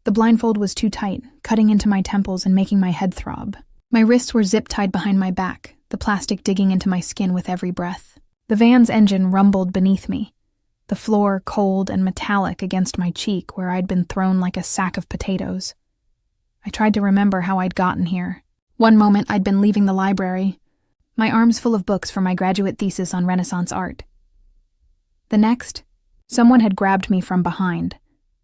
The blindfold was too tight, cutting into my temples and making my head throb. My wrists were zip-tied behind my back, the plastic digging into my skin with every breath. The van's engine rumbled beneath me, the floor cold and metallic against my cheek where I'd been thrown like a sack of potatoes. I tried to remember how I'd gotten here. One moment I'd been leaving the library, my arms full of books for my graduate thesis on Renaissance art. The next, someone had grabbed me from behind,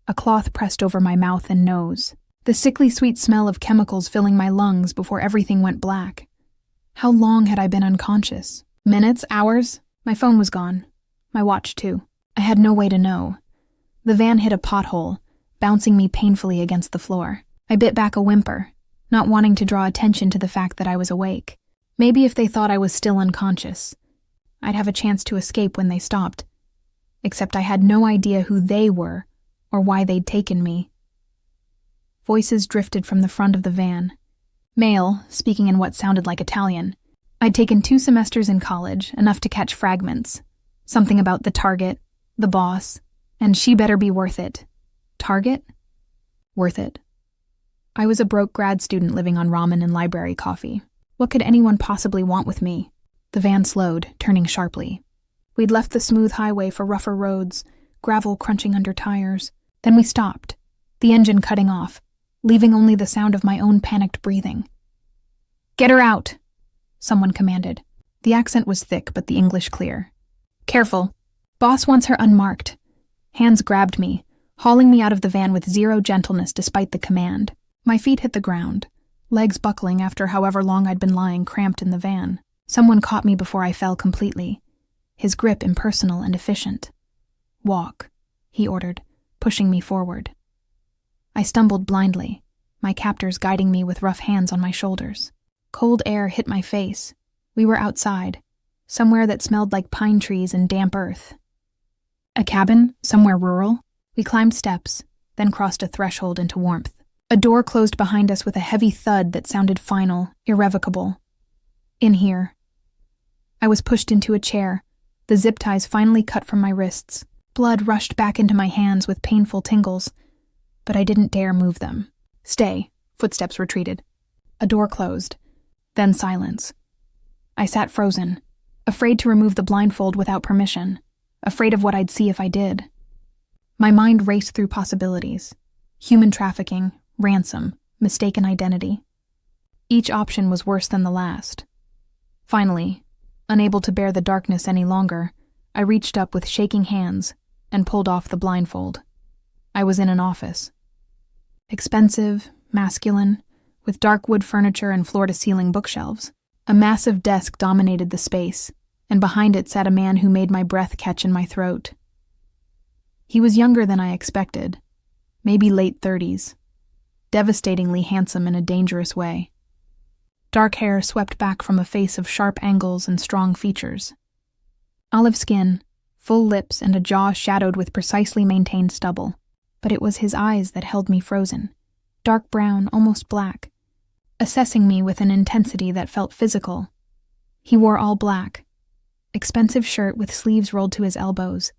a cloth pressed over my mouth and nose, the sickly sweet smell of chemicals filling my lungs before everything went black. How long had I been unconscious? Minutes? Hours? My phone was gone. My watch, too. I had no way to know. The van hit a pothole, bouncing me painfully against the floor. I bit back a whimper, not wanting to draw attention to the fact that I was awake. Maybe if they thought I was still unconscious, I'd have a chance to escape when they stopped. Except I had no idea who they were or why they'd taken me. Voices drifted from the front of the van. Male, speaking in what sounded like Italian. I'd taken 2 semesters in college, enough to catch fragments. Something about the target, the boss, and she better be worth it. Target? Worth it. I was a broke grad student living on ramen and library coffee. What could anyone possibly want with me? The van slowed, turning sharply. We'd left the smooth highway for rougher roads, gravel crunching under tires. Then we stopped, the engine cutting off, leaving only the sound of my own panicked breathing. "Get her out," someone commanded. The accent was thick, but the English clear. "Careful. Boss wants her unmarked." Hands grabbed me, hauling me out of the van with zero gentleness despite the command. My feet hit the ground, legs buckling after however long I'd been lying cramped in the van. Someone caught me before I fell completely, his grip impersonal and efficient. "Walk," he ordered, pushing me forward. I stumbled blindly, my captors guiding me with rough hands on my shoulders. Cold air hit my face. We were outside, somewhere that smelled like pine trees and damp earth. A cabin, somewhere rural? We climbed steps, then crossed a threshold into warmth. A door closed behind us with a heavy thud that sounded final, irrevocable. In here. I was pushed into a chair, the zip ties finally cut from my wrists. Blood rushed back into my hands with painful tingles, but I didn't dare move them. "Stay," footsteps retreated. A door closed, then silence. I sat frozen, afraid to remove the blindfold without permission, afraid of what I'd see if I did. My mind raced through possibilities. Human trafficking, ransom, mistaken identity. Each option was worse than the last. Finally, unable to bear the darkness any longer, I reached up with shaking hands and pulled off the blindfold. I was in an office. Expensive, masculine, with dark wood furniture and floor-to-ceiling bookshelves. A massive desk dominated the space, and behind it sat a man who made my breath catch in my throat. He was younger than I expected, maybe late 30s, devastatingly handsome in a dangerous way. Dark hair swept back from a face of sharp angles and strong features. Olive skin, full lips, and a jaw shadowed with precisely maintained stubble. But it was his eyes that held me frozen, dark brown, almost black, assessing me with an intensity that felt physical. He wore all black, expensive shirt with sleeves rolled to his elbows,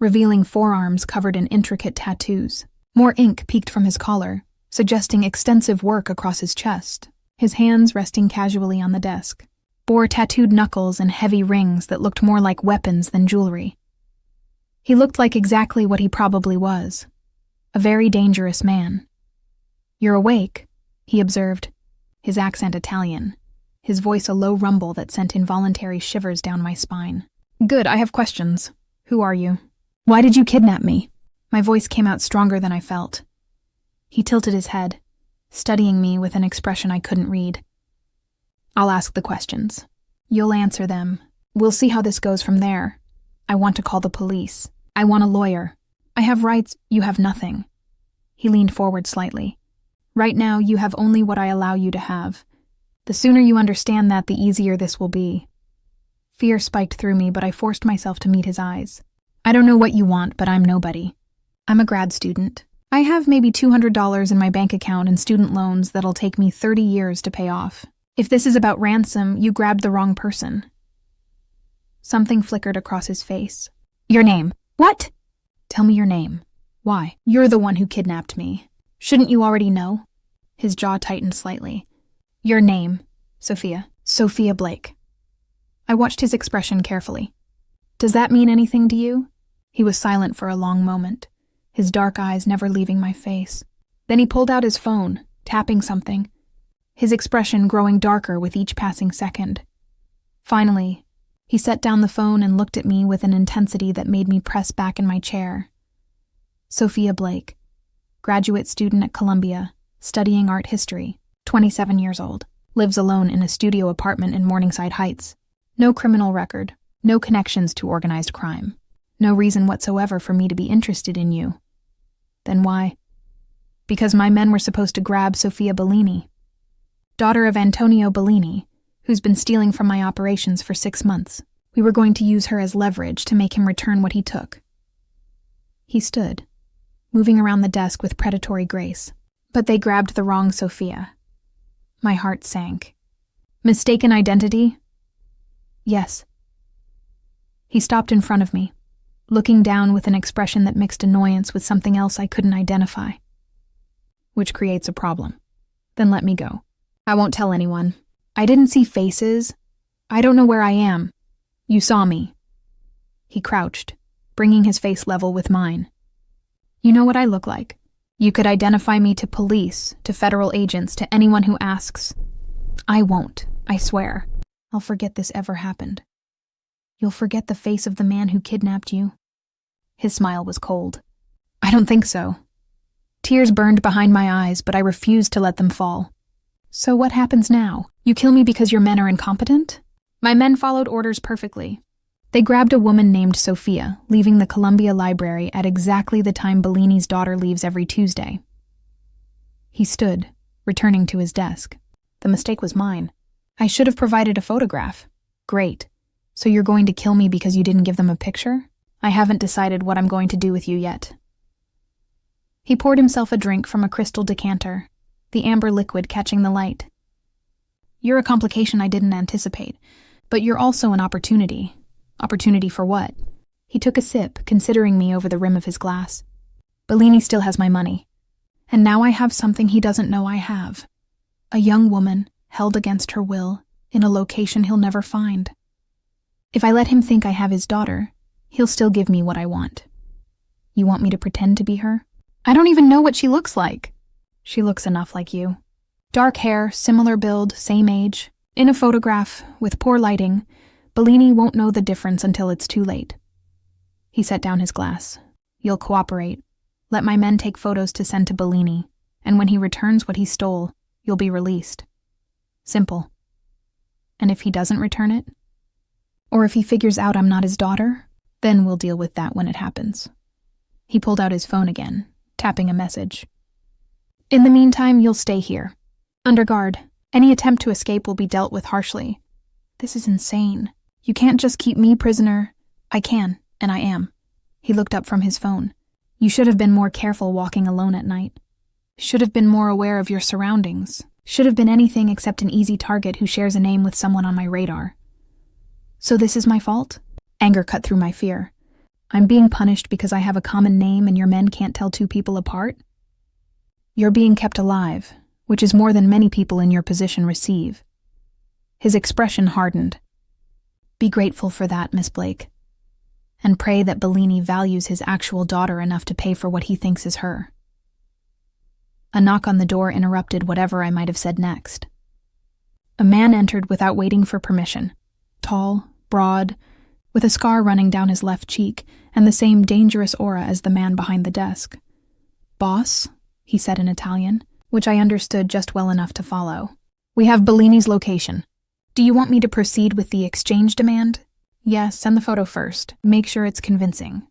revealing forearms covered in intricate tattoos. More ink peeked from his collar, suggesting extensive work across his chest. His hands, resting casually on the desk, bore tattooed knuckles and heavy rings that looked more like weapons than jewelry. He looked like exactly what he probably was, a very dangerous man. "You're awake," he observed, his accent Italian, his voice a low rumble that sent involuntary shivers down my spine. "Good, I have questions. Who are you? Why did you kidnap me?" My voice came out stronger than I felt. He tilted his head, studying me with an expression I couldn't read. "I'll ask the questions. You'll answer them. We'll see how this goes from there. I want to call the police. I want a lawyer. I have rights, you have nothing." He leaned forward slightly. "Right now, you have only what I allow you to have. The sooner you understand that, the easier this will be." Fear spiked through me, but I forced myself to meet his eyes. "I don't know what you want, but I'm nobody. I'm a grad student. I have maybe $200 in my bank account and student loans that'll take me 30 years to pay off. If this is about ransom, you grabbed the wrong person." Something flickered across his face. "Your name." "What?" "Tell me your name. Why?" "You're the one who kidnapped me. Shouldn't you already know? His jaw tightened slightly. Your name, Sophia. Sophia Blake. I watched his expression carefully. Does that mean anything to you? He was silent for a long moment, his dark eyes never leaving my face. Then he pulled out his phone, tapping something, his expression growing darker with each passing second. Finally, he set down the phone and looked at me with an intensity that made me press back in my chair. Sophia Blake, graduate student at Columbia, studying art history, 27 years old, lives alone in a studio apartment in Morningside Heights. No criminal record, no connections to organized crime, no reason whatsoever for me to be interested in you. Then why? Because my men were supposed to grab Sophia Bellini, daughter of Antonio Bellini, who's been stealing from my operations for 6 months. We were going to use her as leverage to make him return what he took. He stood, moving around the desk with predatory grace. But they grabbed the wrong Sophia. My heart sank. Mistaken identity? Yes. He stopped in front of me, looking down with an expression that mixed annoyance with something else I couldn't identify. Which creates a problem. Then let me go. I won't tell anyone. I didn't see faces. I don't know where I am. You saw me. He crouched, bringing his face level with mine. You know what I look like. You could identify me to police, to federal agents, to anyone who asks. I won't, I swear. I'll forget this ever happened. You'll forget the face of the man who kidnapped you. His smile was cold. I don't think so. Tears burned behind my eyes, but I refused to let them fall. So what happens now? You kill me because your men are incompetent? My men followed orders perfectly. They grabbed a woman named Sophia, leaving the Columbia Library at exactly the time Bellini's daughter leaves every Tuesday. He stood, returning to his desk. The mistake was mine. I should have provided a photograph. Great. So you're going to kill me because you didn't give them a picture? I haven't decided what I'm going to do with you yet. He poured himself a drink from a crystal decanter, the amber liquid catching the light. You're a complication I didn't anticipate, but you're also an opportunity. Opportunity for what? He took a sip, considering me over the rim of his glass. Bellini still has my money. And now I have something he doesn't know I have. A young woman, held against her will, in a location he'll never find. If I let him think I have his daughter, he'll still give me what I want. You want me to pretend to be her? I don't even know what she looks like. She looks enough like you. Dark hair, similar build, same age. In a photograph, with poor lighting, Bellini won't know the difference until it's too late. He set down his glass. You'll cooperate. Let my men take photos to send to Bellini, and when he returns what he stole, you'll be released. Simple. And if he doesn't return it? Or if he figures out I'm not his daughter? Then we'll deal with that when it happens. He pulled out his phone again, tapping a message. In the meantime, you'll stay here. Under guard. Any attempt to escape will be dealt with harshly. This is insane. You can't just keep me prisoner. I can, and I am. He looked up from his phone. You should have been more careful walking alone at night. Should have been more aware of your surroundings. Should have been anything except an easy target who shares a name with someone on my radar. So this is my fault? Anger cut through my fear. I'm being punished because I have a common name and your men can't tell two people apart? You're being kept alive, which is more than many people in your position receive. His expression hardened. Be grateful for that, Miss Blake, and pray that Bellini values his actual daughter enough to pay for what he thinks is her. A knock on the door interrupted whatever I might have said next. A man entered without waiting for permission. Tall, broad, with a scar running down his left cheek and the same dangerous aura as the man behind the desk. Boss, he said in Italian, which I understood just well enough to follow. We have Bellini's location. Do you want me to proceed with the exchange demand? Yes, send the photo first. Make sure it's convincing.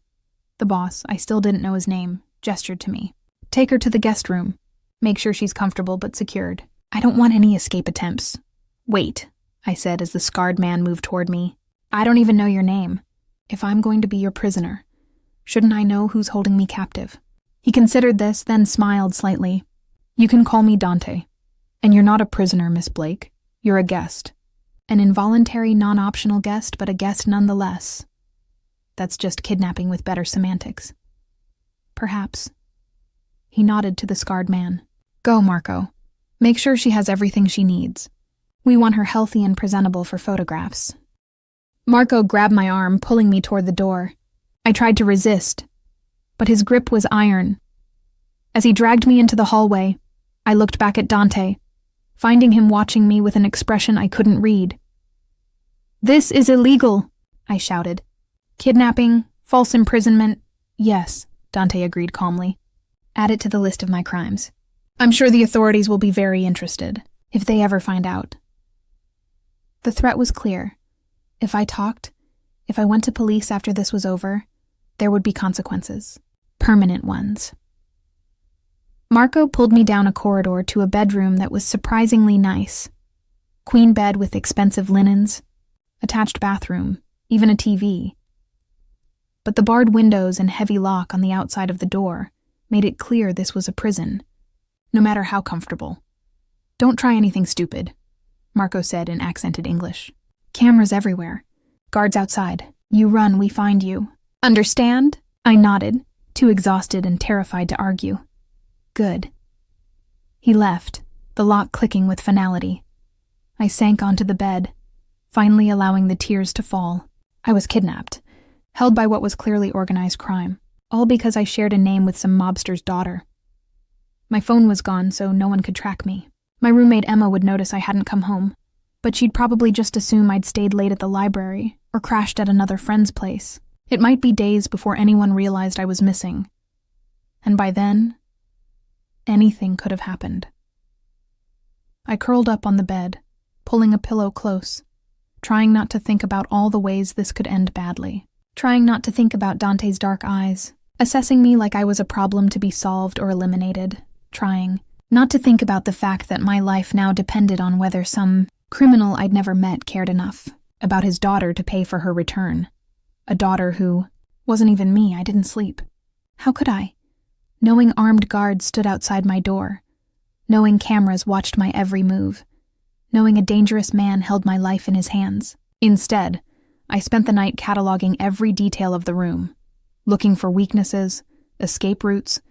The boss, I still didn't know his name, gestured to me. Take her to the guest room. Make sure she's comfortable but secured. I don't want any escape attempts. Wait, I said as the scarred man moved toward me. I don't even know your name. If I'm going to be your prisoner, shouldn't I know who's holding me captive? He considered this, then smiled slightly. You can call me Dante. And you're not a prisoner, Miss Blake. You're a guest. An involuntary, non-optional guest, but a guest nonetheless. That's just kidnapping with better semantics. Perhaps. He nodded to the scarred man. Go, Marco. Make sure she has everything she needs. We want her healthy and presentable for photographs. Marco grabbed my arm, pulling me toward the door. I tried to resist, but his grip was iron. As he dragged me into the hallway, I looked back at Dante, finding him watching me with an expression I couldn't read. This is illegal, I shouted. Kidnapping, false imprisonment, yes, Dante agreed calmly. Add it to the list of my crimes. I'm sure the authorities will be very interested, if they ever find out. The threat was clear. If I talked, if I went to police after this was over, there would be consequences. Permanent ones. Marco pulled me down a corridor to a bedroom that was surprisingly nice. Queen bed with expensive linens, attached bathroom, even a TV. But the barred windows and heavy lock on the outside of the door made it clear this was a prison, no matter how comfortable. Don't try anything stupid, Marco said in accented English. Cameras everywhere. Guards outside. You run, we find you. Understand? I nodded, too exhausted and terrified to argue. Good. He left, the lock clicking with finality. I sank onto the bed, finally allowing the tears to fall. I was kidnapped, held by what was clearly organized crime, all because I shared a name with some mobster's daughter. My phone was gone, so no one could track me. My roommate Emma would notice I hadn't come home, but she'd probably just assume I'd stayed late at the library or crashed at another friend's place. It might be days before anyone realized I was missing. And by then, anything could have happened. I curled up on the bed, pulling a pillow close, trying not to think about all the ways this could end badly, trying not to think about Dante's dark eyes, assessing me like I was a problem to be solved or eliminated, trying not to think about the fact that my life now depended on whether some criminal I'd never met cared enough about his daughter to pay for her return. A daughter who wasn't even me. I didn't sleep. How could I? Knowing armed guards stood outside my door, knowing cameras watched my every move, knowing a dangerous man held my life in his hands. Instead, I spent the night cataloging every detail of the room, looking for weaknesses, escape routes,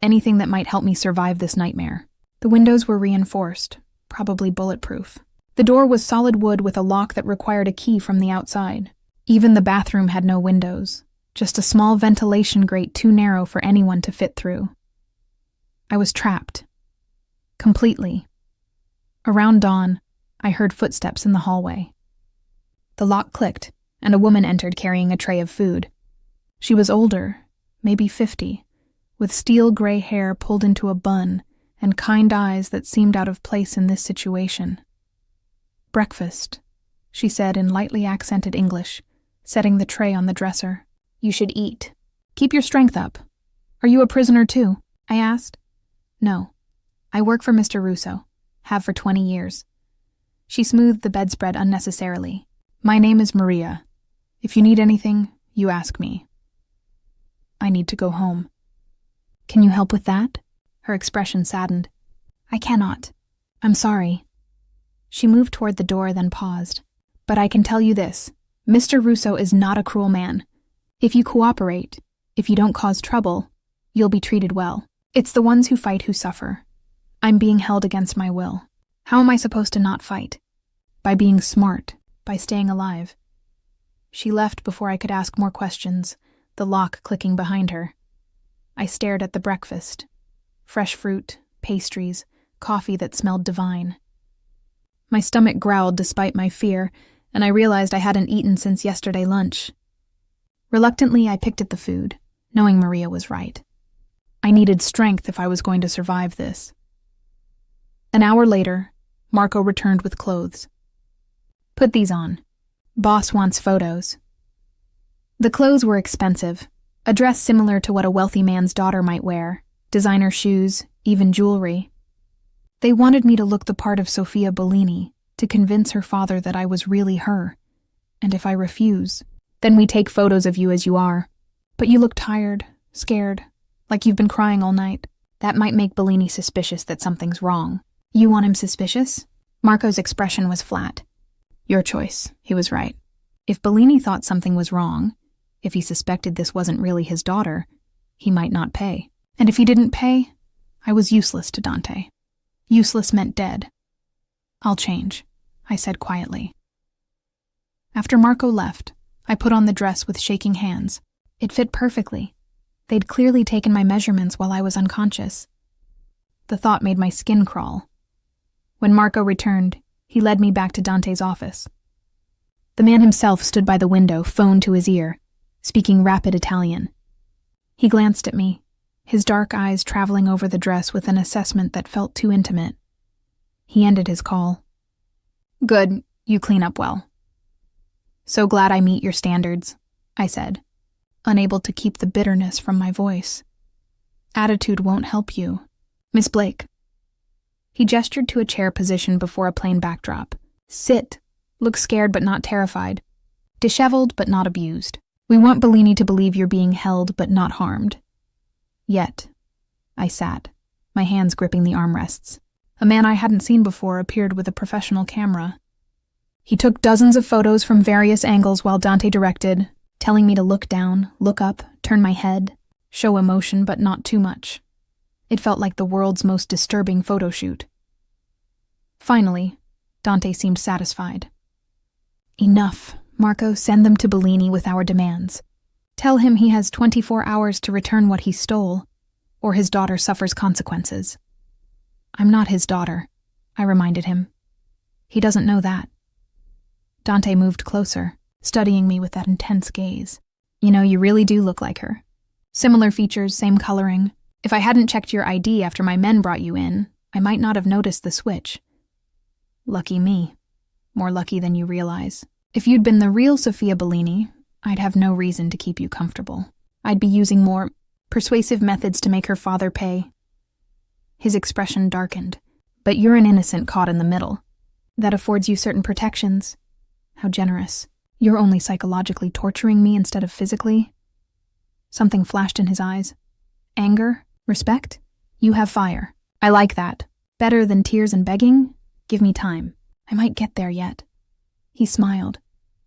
anything that might help me survive this nightmare. The windows were reinforced, probably bulletproof. The door was solid wood with a lock that required a key from the outside. Even the bathroom had no windows, just a small ventilation grate too narrow for anyone to fit through. I was trapped. Completely. Around dawn, I heard footsteps in the hallway. The lock clicked, and a woman entered carrying a tray of food. She was older, maybe 50, with steel gray hair pulled into a bun and kind eyes that seemed out of place in this situation. Breakfast, she said in lightly accented English, setting the tray on the dresser. You should eat. Keep your strength up. Are you a prisoner too? I asked. No. I work for Mr. Russo. Have for 20 years. She smoothed the bedspread unnecessarily. My name is Maria. If you need anything, you ask me. I need to go home. Can you help with that? Her expression saddened. I cannot. I'm sorry. She moved toward the door, then paused. But I can tell you this. Mr. Russo is not a cruel man. If you cooperate, if you don't cause trouble, you'll be treated well. It's the ones who fight who suffer. I'm being held against my will. How am I supposed to not fight? By being smart, by staying alive. She left before I could ask more questions, the lock clicking behind her. I stared at the breakfast. Fresh fruit, pastries, coffee that smelled divine. My stomach growled despite my fear, and I realized I hadn't eaten since yesterday lunch. Reluctantly, I picked at the food, knowing Maria was right. I needed strength if I was going to survive this. An hour later, Marco returned with clothes. Put these on. Boss wants photos. The clothes were expensive, a dress similar to what a wealthy man's daughter might wear, designer shoes, even jewelry. They wanted me to look the part of Sofia Bellini, to convince her father that I was really her. And if I refuse, then we take photos of you as you are. But you look tired, scared, like you've been crying all night. That might make Bellini suspicious that something's wrong. You want him suspicious? Marco's expression was flat. Your choice, he was right. If Bellini thought something was wrong, if he suspected this wasn't really his daughter, he might not pay. And if he didn't pay, I was useless to Dante. Useless meant dead. "I'll change," I said quietly. After Marco left, I put on the dress with shaking hands. It fit perfectly. They'd clearly taken my measurements while I was unconscious. The thought made my skin crawl. When Marco returned, he led me back to Dante's office. The man himself stood by the window, phone to his ear, speaking rapid Italian. He glanced at me, his dark eyes traveling over the dress with an assessment that felt too intimate. He ended his call. "Good, you clean up well." "So glad I meet your standards," I said, unable to keep the bitterness from my voice. "Attitude won't help you. Miss Blake." He gestured to a chair positioned before a plain backdrop. "Sit. Look scared but not terrified. Disheveled but not abused. We want Bellini to believe you're being held but not harmed." Yet, I sat, my hands gripping the armrests. A man I hadn't seen before appeared with a professional camera. He took dozens of photos from various angles while Dante directed, telling me to look down, look up, turn my head, show emotion but not too much. It felt like the world's most disturbing photo shoot. Finally, Dante seemed satisfied. "Enough. Marco, send them to Bellini with our demands. Tell him he has 24 hours to return what he stole, or his daughter suffers consequences." "I'm not his daughter," I reminded him. "He doesn't know that." Dante moved closer, studying me with that intense gaze. "You know, you really do look like her. Similar features, same coloring. If I hadn't checked your ID after my men brought you in, I might not have noticed the switch." Lucky me. More lucky than you realize. If you'd been the real Sofia Bellini, I'd have no reason to keep you comfortable. I'd be using more persuasive methods to make her father pay. His expression darkened. "But you're an innocent caught in the middle. That affords you certain protections. How generous. You're only psychologically torturing me instead of physically." Something flashed in his eyes. "Anger? Respect? You have fire. I like that. Better than tears and begging? Give me time. I might get there yet." He smiled.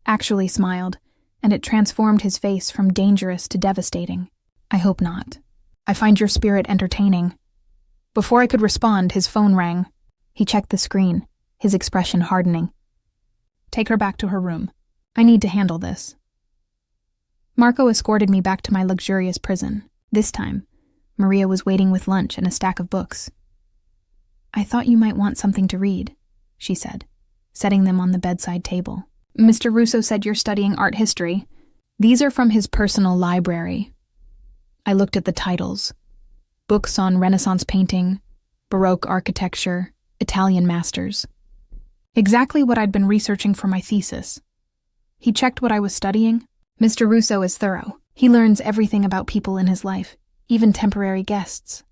Actually smiled, and it transformed his face from dangerous to devastating. "I hope not. I find your spirit entertaining." Before I could respond, his phone rang. He checked the screen, his expression hardening. "Take her back to her room. I need to handle this." Marco escorted me back to my luxurious prison. This time, Maria was waiting with lunch and a stack of books. "I thought you might want something to read," she said, setting them on the bedside table. "Mr. Russo said you're studying art history. These are from his personal library." I looked at the titles. Books on Renaissance painting, Baroque architecture, Italian masters. Exactly what I'd been researching for my thesis. He checked what I was studying. "Mr. Russo is thorough. He learns everything about people in his life, even temporary guests."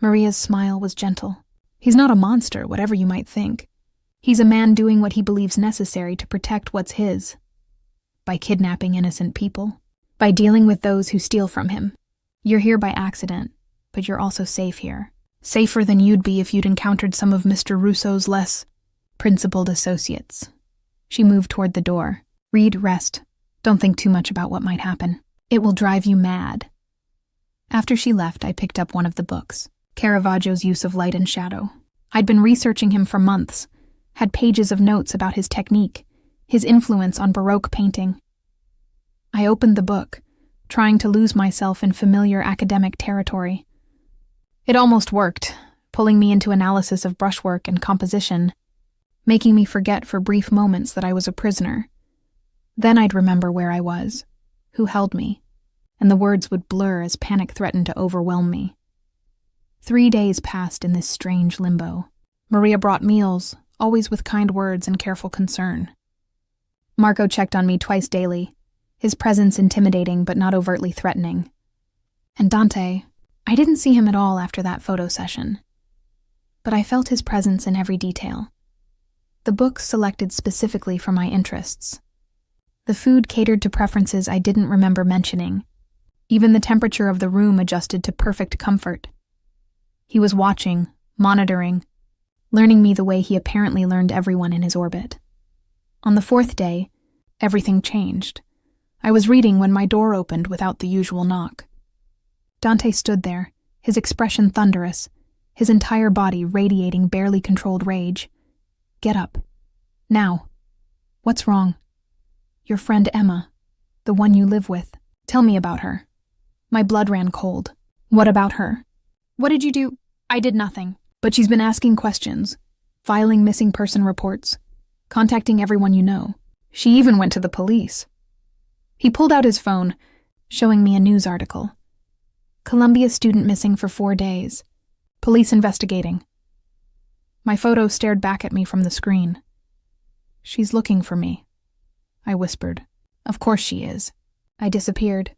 Maria's smile was gentle. "He's not a monster, whatever you might think. He's a man doing what he believes necessary to protect what's his. By kidnapping innocent people. By dealing with those who steal from him. You're here by accident, but you're also safe here. Safer than you'd be if you'd encountered some of Mr. Russo's less principled associates." She moved toward the door. "Read, rest. Don't think too much about what might happen. It will drive you mad." After she left, I picked up one of the books, Caravaggio's use of light and shadow. I'd been researching him for months, had pages of notes about his technique, his influence on Baroque painting. I opened the book, trying to lose myself in familiar academic territory. It almost worked, pulling me into analysis of brushwork and composition, making me forget for brief moments that I was a prisoner. Then I'd remember where I was, who held me, and the words would blur as panic threatened to overwhelm me. 3 days passed in this strange limbo. Maria brought meals, always with kind words and careful concern. Marco checked on me twice daily, his presence intimidating but not overtly threatening. And Dante, I didn't see him at all after that photo session. But I felt his presence in every detail. The books selected specifically for my interests. The food catered to preferences I didn't remember mentioning. Even the temperature of the room adjusted to perfect comfort. He was watching, monitoring, learning me the way he apparently learned everyone in his orbit. On the 4th day, everything changed. I was reading when my door opened without the usual knock. Dante stood there, his expression thunderous, his entire body radiating barely controlled rage. "Get up. Now. What's wrong?" "Your friend Emma, the one you live with. Tell me about her." My blood ran cold. "What about her?" "What did you do?" "I did nothing. But she's been asking questions, filing missing person reports, contacting everyone you know. She even went to the police." He pulled out his phone, showing me a news article. "Columbia student missing for 4 days. Police investigating." My photo stared back at me from the screen. "She's looking for me," I whispered. "Of course she is." I disappeared.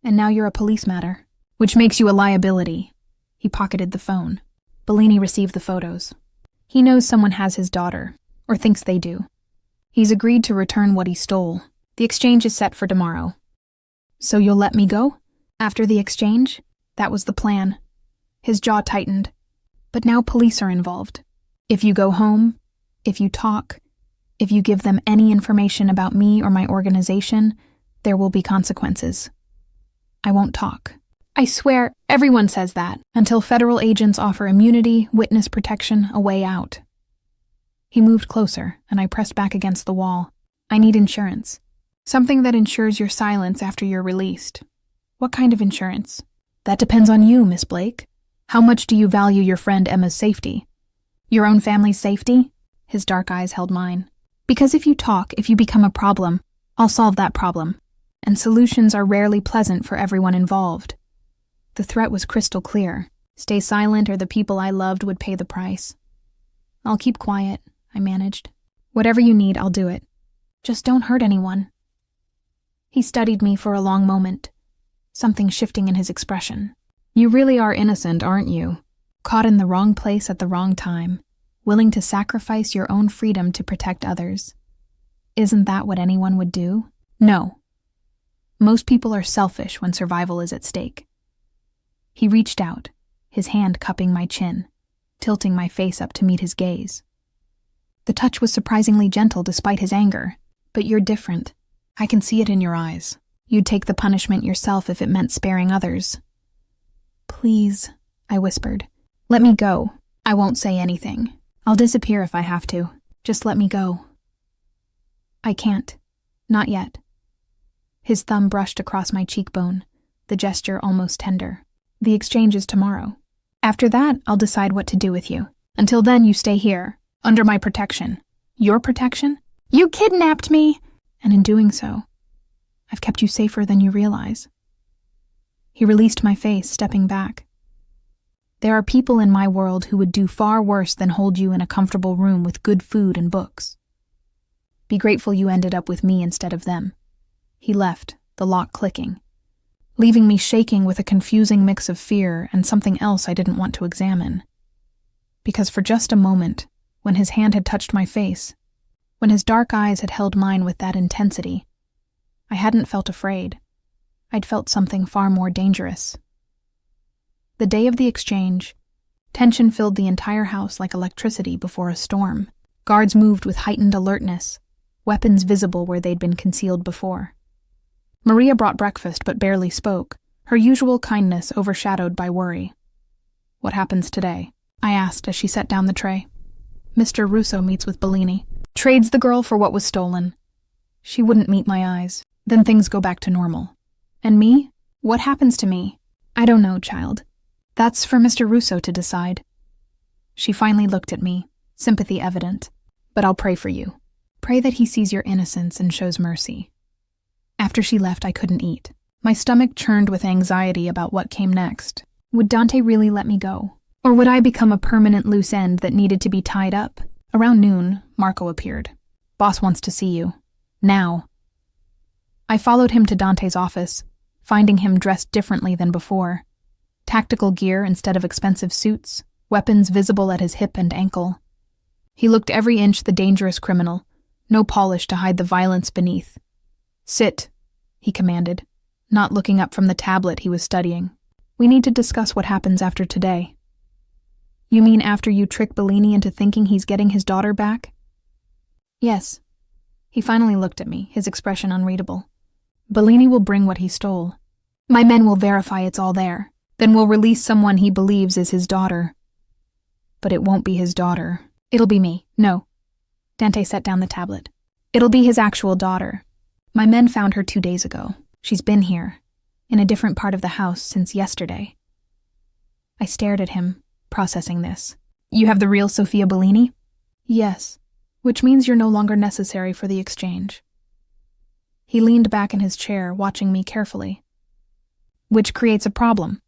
"And now you're a police matter, which makes you a liability." He pocketed the phone. Bellini received the photos. He knows someone has his daughter, or thinks they do. He's agreed to return what he stole. The exchange is set for tomorrow. "So you'll let me go? After the exchange?" That was the plan. His jaw tightened. "But now police are involved. If you go home, if you talk, if you give them any information about me or my organization, there will be consequences." "I won't talk." "I swear, everyone says that, until federal agents offer immunity, witness protection, a way out." He moved closer, and I pressed back against the wall. "I need insurance. Something that ensures your silence after you're released." "What kind of insurance?" "That depends on you, Miss Blake. How much do you value your friend Emma's safety?" "Your own family's safety?" His dark eyes held mine. "Because if you talk, if you become a problem, I'll solve that problem. And solutions are rarely pleasant for everyone involved." The threat was crystal clear. Stay silent or the people I loved would pay the price. "I'll keep quiet," I managed. "Whatever you need, I'll do it. Just don't hurt anyone." He studied me for a long moment, something shifting in his expression. "You really are innocent, aren't you? Caught in the wrong place at the wrong time, willing to sacrifice your own freedom to protect others. Isn't that what anyone would do?" "No. Most people are selfish when survival is at stake." He reached out, his hand cupping my chin, tilting my face up to meet his gaze. The touch was surprisingly gentle despite his anger. "But you're different. I can see it in your eyes. You'd take the punishment yourself if it meant sparing others." "Please," I whispered. "Let me go. I won't say anything. I'll disappear if I have to. Just let me go." "I can't. Not yet." His thumb brushed across my cheekbone, the gesture almost tender. "The exchange is tomorrow. After that, I'll decide what to do with you. Until then, you stay here, under my protection." "Your protection? You kidnapped me!" "And in doing so, I've kept you safer than you realize." He released my face, stepping back. "There are people in my world who would do far worse than hold you in a comfortable room with good food and books. Be grateful you ended up with me instead of them." He left, the lock clicking, leaving me shaking with a confusing mix of fear and something else I didn't want to examine. Because for just a moment, when his hand had touched my face, when his dark eyes had held mine with that intensity, I hadn't felt afraid. I'd felt something far more dangerous. The day of the exchange, tension filled the entire house like electricity before a storm. Guards moved with heightened alertness, weapons visible where they'd been concealed before. Maria brought breakfast but barely spoke, her usual kindness overshadowed by worry. "What happens today?" I asked as she set down the tray. "Mr. Russo meets with Bellini. Trades the girl for what was stolen." She wouldn't meet my eyes. "Then things go back to normal." "And me? What happens to me?" "I don't know, child. That's for Mr. Russo to decide." She finally looked at me, sympathy evident. "But I'll pray for you. Pray that he sees your innocence and shows mercy." After she left, I couldn't eat. My stomach churned with anxiety about what came next. Would Dante really let me go? Or would I become a permanent loose end that needed to be tied up? Around noon, Marco appeared. "Boss wants to see you. Now." I followed him to Dante's office, finding him dressed differently than before. Tactical gear instead of expensive suits, weapons visible at his hip and ankle. He looked every inch the dangerous criminal, no polish to hide the violence beneath. "Sit," he commanded, not looking up from the tablet he was studying. "We need to discuss what happens after today." "You mean after you trick Bellini into thinking he's getting his daughter back?" "Yes." He finally looked at me, his expression unreadable. "Bellini will bring what he stole. My men will verify it's all there. Then we'll release someone he believes is his daughter. But it won't be his daughter. It'll be me. No. Dante set down the tablet. It'll be his actual daughter. My men found her 2 days ago. She's been here, in a different part of the house since yesterday. I stared at him, processing this. You have the real Sophia Bellini? Yes, which means you're no longer necessary for the exchange. He leaned back in his chair, watching me carefully. Which creates a problem.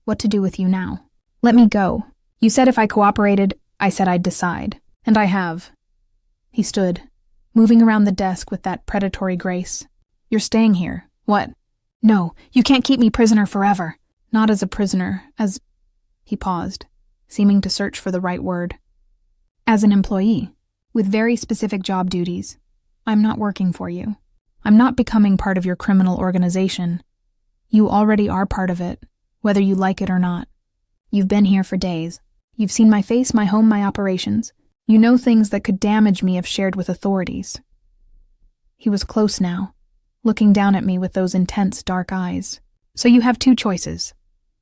What to do with you now? Let me go. You said if I cooperated, I said I'd decide. And I have. He stood, moving around the desk with that predatory grace. You're staying here. What? No, you can't keep me prisoner forever. Not as a prisoner, as... He paused, seeming to search for the right word. As an employee, with very specific job duties. I'm not working for you. I'm not becoming part of your criminal organization. You already are part of it, whether you like it or not. You've been here for days. You've seen my face, my home, my operations. You know things that could damage me if shared with authorities. He was close now, looking down at me with those intense dark eyes. So you have 2 choices.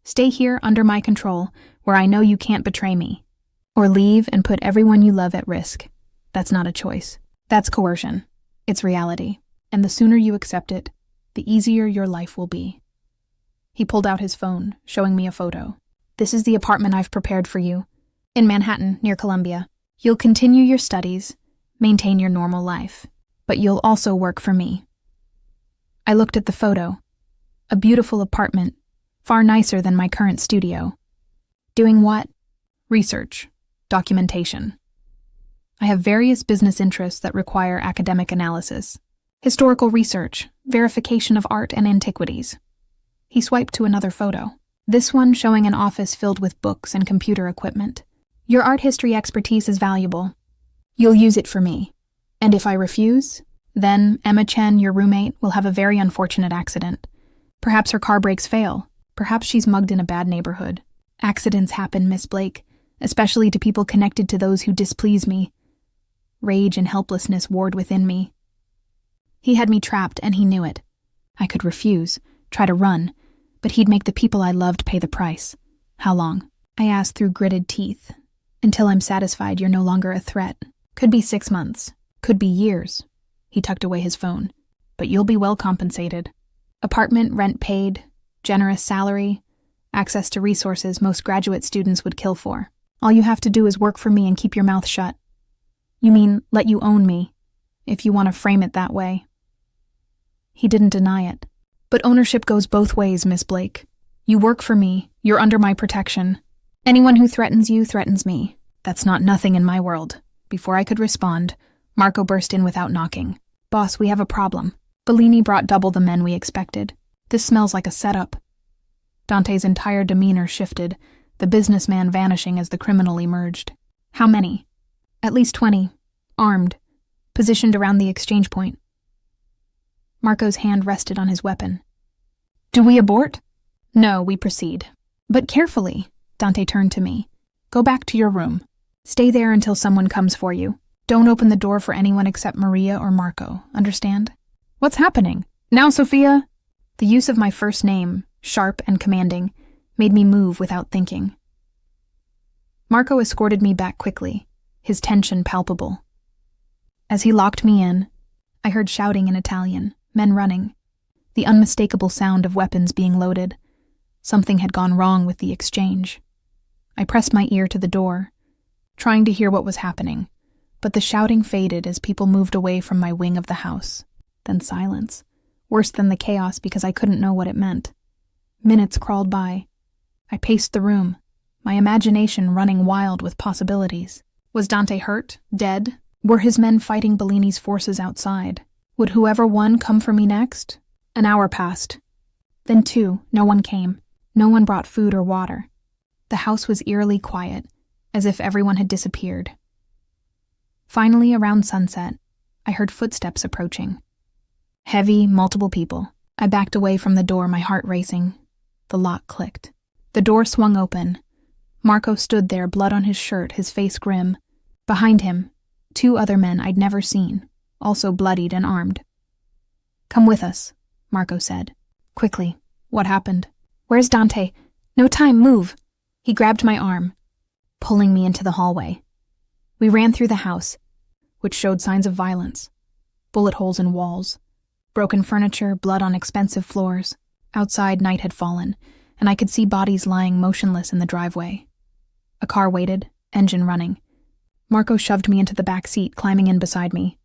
Stay here under my control, where I know you can't betray me. Or leave and put everyone you love at risk. That's not a choice. That's coercion. It's reality. And the sooner you accept it, the easier your life will be. He pulled out his phone, showing me a photo. This is the apartment I've prepared for you. In Manhattan, near Columbia. You'll continue your studies, maintain your normal life, but you'll also work for me. I looked at the photo. A beautiful apartment, far nicer than my current studio. Doing what? Research. Documentation. I have various business interests that require academic analysis. Historical research, verification of art and antiquities. He swiped to another photo. This one showing an office filled with books and computer equipment. Your art history expertise is valuable. You'll use it for me. And if I refuse, then Emma Chen, your roommate, will have a very unfortunate accident. Perhaps her car brakes fail. Perhaps she's mugged in a bad neighborhood. Accidents happen, Miss Blake, especially to people connected to those who displease me. Rage and helplessness warred within me. He had me trapped, and he knew it. I could refuse, try to run, but he'd make the people I loved pay the price. How long? I asked through gritted teeth. Until I'm satisfied you're no longer a threat. Could be 6 months. Could be years. He tucked away his phone. But you'll be well compensated. Apartment, rent paid, generous salary, access to resources most graduate students would kill for. All you have to do is work for me and keep your mouth shut. You mean, let you own me, if you want to frame it that way. He didn't deny it. But ownership goes both ways, Miss Blake. You work for me, you're under my protection. Anyone who threatens you threatens me. That's not nothing in my world. Before I could respond, Marco burst in without knocking. Boss, we have a problem. Bellini brought double the men we expected. This smells like a setup. Dante's entire demeanor shifted, the businessman vanishing as the criminal emerged. How many? At least 20. Armed. Positioned around the exchange point. Marco's hand rested on his weapon. Do we abort? No, we proceed. But carefully. Dante turned to me. Go back to your room. Stay there until someone comes for you. Don't open the door for anyone except Maria or Marco, understand? What's happening? Now, Sophia? The use of my first name, sharp and commanding, made me move without thinking. Marco escorted me back quickly, his tension palpable. As he locked me in, I heard shouting in Italian, men running, the unmistakable sound of weapons being loaded. Something had gone wrong with the exchange. I pressed my ear to the door, trying to hear what was happening, but the shouting faded as people moved away from my wing of the house. Then silence, worse than the chaos because I couldn't know what it meant. Minutes crawled by. I paced the room, my imagination running wild with possibilities. Was Dante hurt? Dead? Were his men fighting Bellini's forces outside? Would whoever won come for me next? An hour passed. Then 2, no one came. No one brought food or water. The house was eerily quiet, as if everyone had disappeared. Finally, around sunset, I heard footsteps approaching. Heavy, multiple people. I backed away from the door, my heart racing. The lock clicked. The door swung open. Marco stood there, blood on his shirt, his face grim. Behind him, 2 other men I'd never seen, also bloodied and armed. Come with us, Marco said. Quickly. What happened? Where's Dante? No time, move. He grabbed my arm, pulling me into the hallway. We ran through the house, which showed signs of violence. Bullet holes in walls, broken furniture, blood on expensive floors. Outside, night had fallen, and I could see bodies lying motionless in the driveway. A car waited, engine running. Marco shoved me into the back seat, climbing in beside me.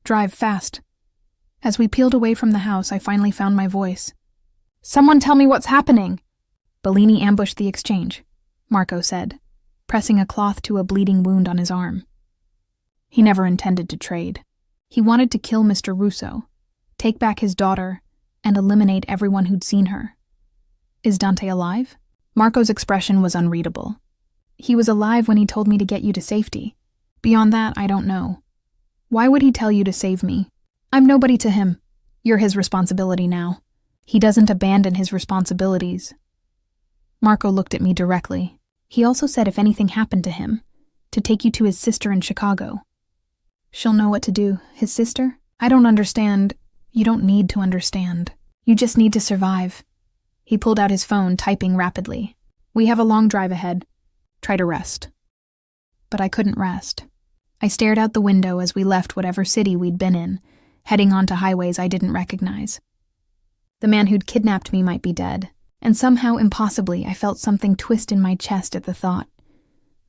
Drive fast. As we peeled away from the house, I finally found my voice. Someone tell me what's happening! Bellini ambushed the exchange, Marco said, pressing a cloth to a bleeding wound on his arm. He never intended to trade. He wanted to kill Mr. Russo, take back his daughter, and eliminate everyone who'd seen her. Is Dante alive? Marco's expression was unreadable. He was alive when he told me to get you to safety. Beyond that, I don't know. Why would he tell you to save me? I'm nobody to him. You're his responsibility now. He doesn't abandon his responsibilities. Marco looked at me directly. He also said if anything happened to him, to take you to his sister in Chicago. She'll know what to do. His sister? I don't understand. You don't need to understand. You just need to survive. He pulled out his phone, typing rapidly. We have a long drive ahead. Try to rest. But I couldn't rest. I stared out the window as we left whatever city we'd been in, heading onto highways I didn't recognize. The man who'd kidnapped me might be dead, and somehow, impossibly, I felt something twist in my chest at the thought.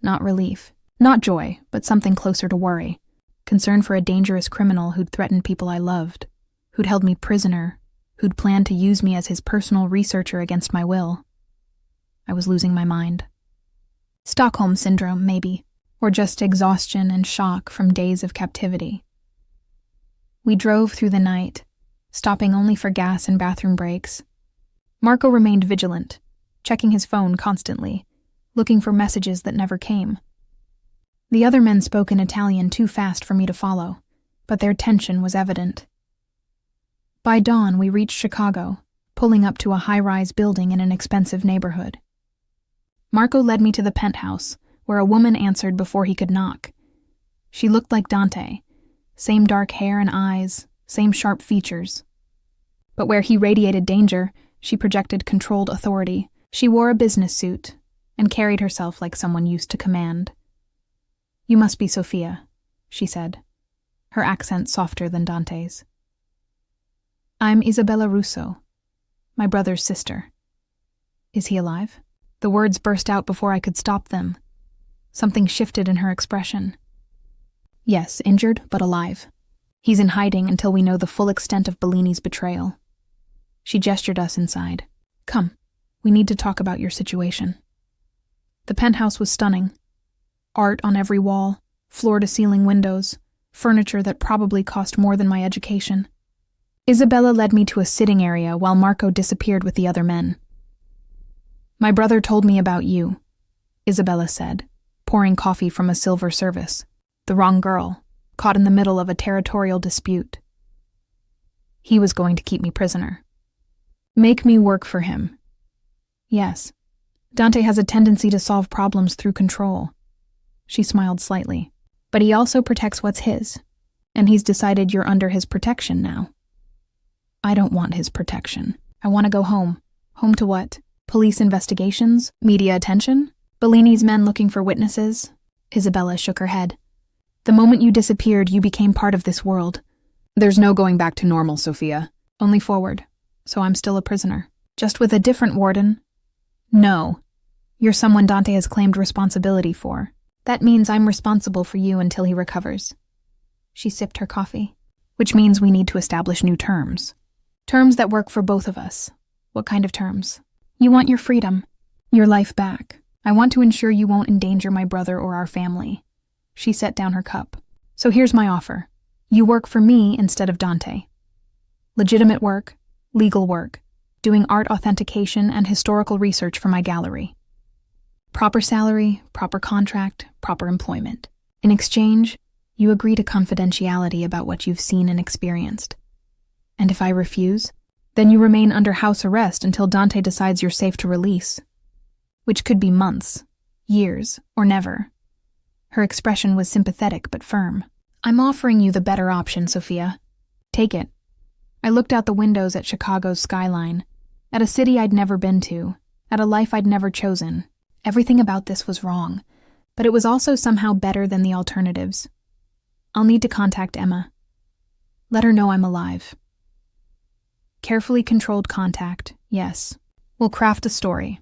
Not relief, not joy, but something closer to worry. Concern for a dangerous criminal who'd threatened people I loved, who'd held me prisoner, who'd planned to use me as his personal researcher against my will. I was losing my mind. Stockholm Syndrome, maybe, or just exhaustion and shock from days of captivity. We drove through the night, stopping only for gas and bathroom breaks. Marco remained vigilant, checking his phone constantly, looking for messages that never came. The other men spoke in Italian too fast for me to follow, but their tension was evident. By dawn, we reached Chicago, pulling up to a high-rise building in an expensive neighborhood. Marco led me to the penthouse, where a woman answered before he could knock. She looked like Dante, same dark hair and eyes, same sharp features. But where he radiated danger, she projected controlled authority. She wore a business suit and carried herself like someone used to command. You must be Sophia, she said, her accent softer than Dante's. I'm Isabella Russo, my brother's sister. Is he alive? The words burst out before I could stop them. Something shifted in her expression. Yes, injured, but alive. He's in hiding until we know the full extent of Bellini's betrayal. She gestured us inside. Come, we need to talk about your situation. The penthouse was stunning. Art on every wall, floor-to-ceiling windows, furniture that probably cost more than my education. Isabella led me to a sitting area while Marco disappeared with the other men. My brother told me about you, Isabella said, pouring coffee from a silver service. The wrong girl, caught in the middle of a territorial dispute. He was going to keep me prisoner. Make me work for him. Yes, Dante has a tendency to solve problems through control. She smiled slightly. But he also protects what's his, and he's decided you're under his protection now. I don't want his protection. I want to go home. Home to what? Police investigations? Media attention? Bellini's men looking for witnesses? Isabella shook her head. The moment you disappeared, you became part of this world. There's no going back to normal, Sophia. Only forward. So I'm still a prisoner. Just with a different warden? No. You're someone Dante has claimed responsibility for. That means I'm responsible for you until he recovers. She sipped her coffee. Which means we need to establish new terms. Terms that work for both of us. What kind of terms? You want your freedom. Your life back. I want to ensure you won't endanger my brother or our family. She set down her cup. So here's my offer. You work for me instead of Dante. Legitimate work, legal work, doing art authentication and historical research for my gallery. Proper salary, proper contract, proper employment. In exchange, you agree to confidentiality about what you've seen and experienced. And if I refuse, then you remain under house arrest until Dante decides you're safe to release. Which could be months, years, or never. Her expression was sympathetic but firm. I'm offering you the better option, Sophia. Take it. I looked out the windows at Chicago's skyline, at a city I'd never been to, at a life I'd never chosen. Everything about this was wrong, but it was also somehow better than the alternatives. I'll need to contact Emma. Let her know I'm alive. Carefully controlled contact, yes. We'll craft a story.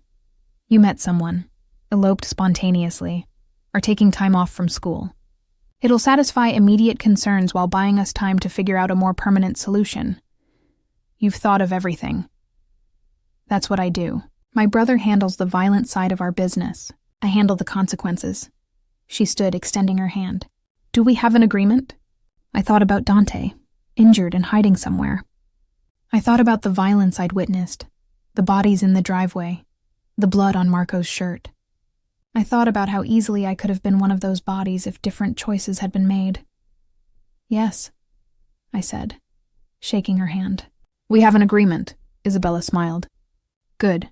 You met someone, eloped spontaneously, are taking time off from school. It'll satisfy immediate concerns while buying us time to figure out a more permanent solution. You've thought of everything. That's what I do. My brother handles the violent side of our business. I handle the consequences. She stood, extending her hand. Do we have an agreement? I thought about Dante, injured and hiding somewhere. I thought about the violence I'd witnessed, the bodies in the driveway, the blood on Marco's shirt. I thought about how easily I could have been one of those bodies if different choices had been made. Yes, I said, shaking her hand. We have an agreement, Isabella smiled. Good.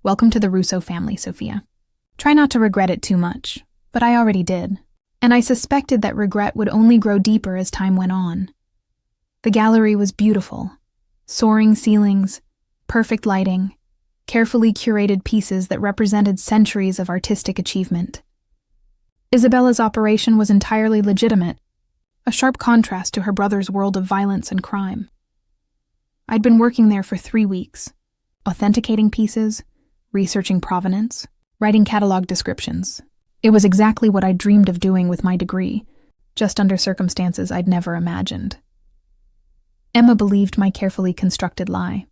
Welcome to the Russo family, Sophia. Try not to regret it too much, but I already did, and I suspected that regret would only grow deeper as time went on. The gallery was beautiful. Soaring ceilings, perfect lighting, carefully curated pieces that represented centuries of artistic achievement. Isabella's operation was entirely legitimate, a sharp contrast to her brother's world of violence and crime. I'd been working there for 3 weeks, authenticating pieces, researching provenance, writing catalog descriptions. It was exactly what I'd dreamed of doing with my degree, just under circumstances I'd never imagined. Emma believed my carefully constructed lie.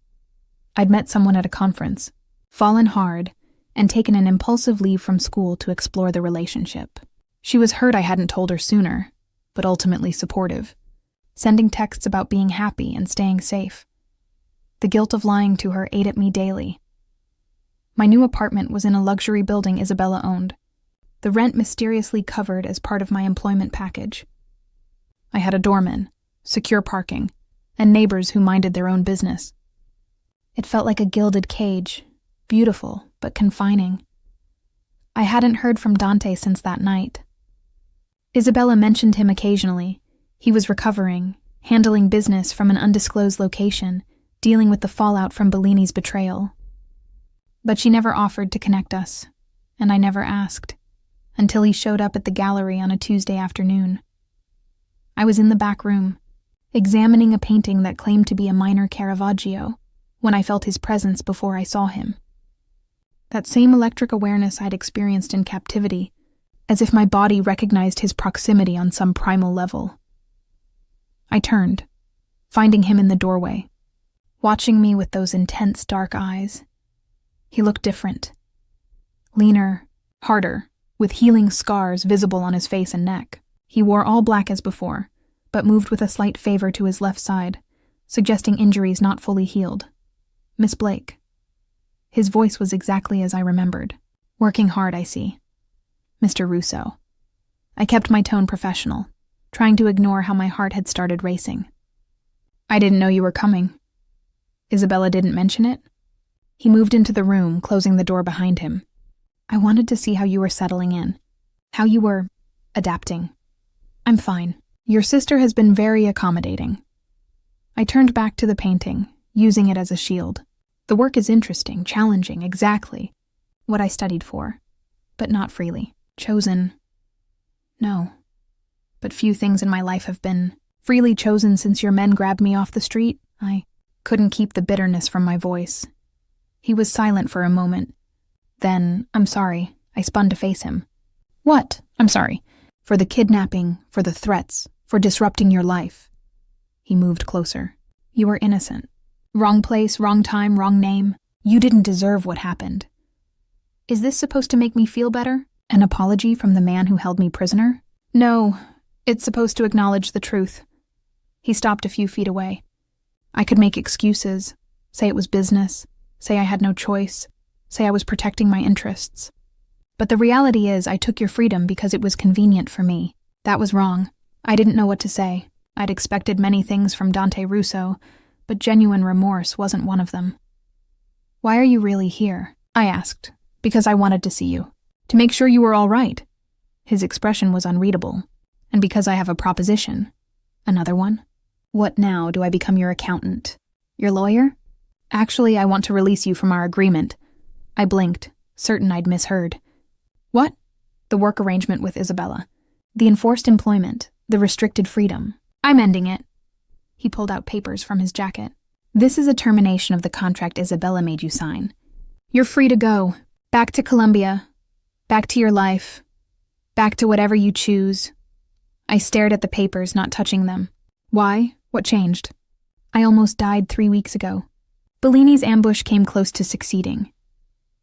I'd met someone at a conference, fallen hard, and taken an impulsive leave from school to explore the relationship. She was hurt I hadn't told her sooner, but ultimately supportive, sending texts about being happy and staying safe. The guilt of lying to her ate at me daily. My new apartment was in a luxury building Isabella owned, the rent mysteriously covered as part of my employment package. I had a doorman, secure parking, and neighbors who minded their own business. It felt like a gilded cage, beautiful but confining. I hadn't heard from Dante since that night. Isabella mentioned him occasionally. He was recovering, handling business from an undisclosed location, dealing with the fallout from Bellini's betrayal. But she never offered to connect us, and I never asked, until he showed up at the gallery on a Tuesday afternoon. I was in the back room, examining a painting that claimed to be a minor Caravaggio, when I felt his presence before I saw him. That same electric awareness I'd experienced in captivity, as if my body recognized his proximity on some primal level. I turned, finding him in the doorway, watching me with those intense dark eyes. He looked different. Leaner, harder, with healing scars visible on his face and neck. He wore all black as before, but moved with a slight favor to his left side, suggesting injuries not fully healed. Miss Blake. His voice was exactly as I remembered. Working hard, I see. Mr. Russo. I kept my tone professional, trying to ignore how my heart had started racing. I didn't know you were coming. Isabella didn't mention it? He moved into the room, closing the door behind him. I wanted to see how you were settling in, how you were adapting. I'm fine. Your sister has been very accommodating. I turned back to the painting, using it as a shield. The work is interesting, challenging, exactly what I studied for, but not freely. Chosen. No. But few things in my life have been freely chosen since your men grabbed me off the street. I couldn't keep the bitterness from my voice. He was silent for a moment. Then, I'm sorry, I spun to face him. What? I'm sorry. For the kidnapping, for the threats, for disrupting your life. He moved closer. You were innocent. Wrong place, wrong time, wrong name. You didn't deserve what happened. Is this supposed to make me feel better? An apology from the man who held me prisoner? No, it's supposed to acknowledge the truth. He stopped a few feet away. I could make excuses, say it was business, say I had no choice, say I was protecting my interests. But the reality is I took your freedom because it was convenient for me. That was wrong. I didn't know what to say. I'd expected many things from Dante Russo, but genuine remorse wasn't one of them. Why are you really here? I asked. Because I wanted to see you. To make sure you were all right. His expression was unreadable. And because I have a proposition. Another one? What now? Do I become your accountant? Your lawyer? Actually, I want to release you from our agreement. I blinked, certain I'd misheard. What? The work arrangement with Isabella. The enforced employment, the restricted freedom. I'm ending it. He pulled out papers from his jacket. This is a termination of the contract Isabella made you sign. You're free to go. Back to Colombia. Back to your life. Back to whatever you choose. I stared at the papers, not touching them. Why? What changed? I almost died 3 weeks ago. Bellini's ambush came close to succeeding.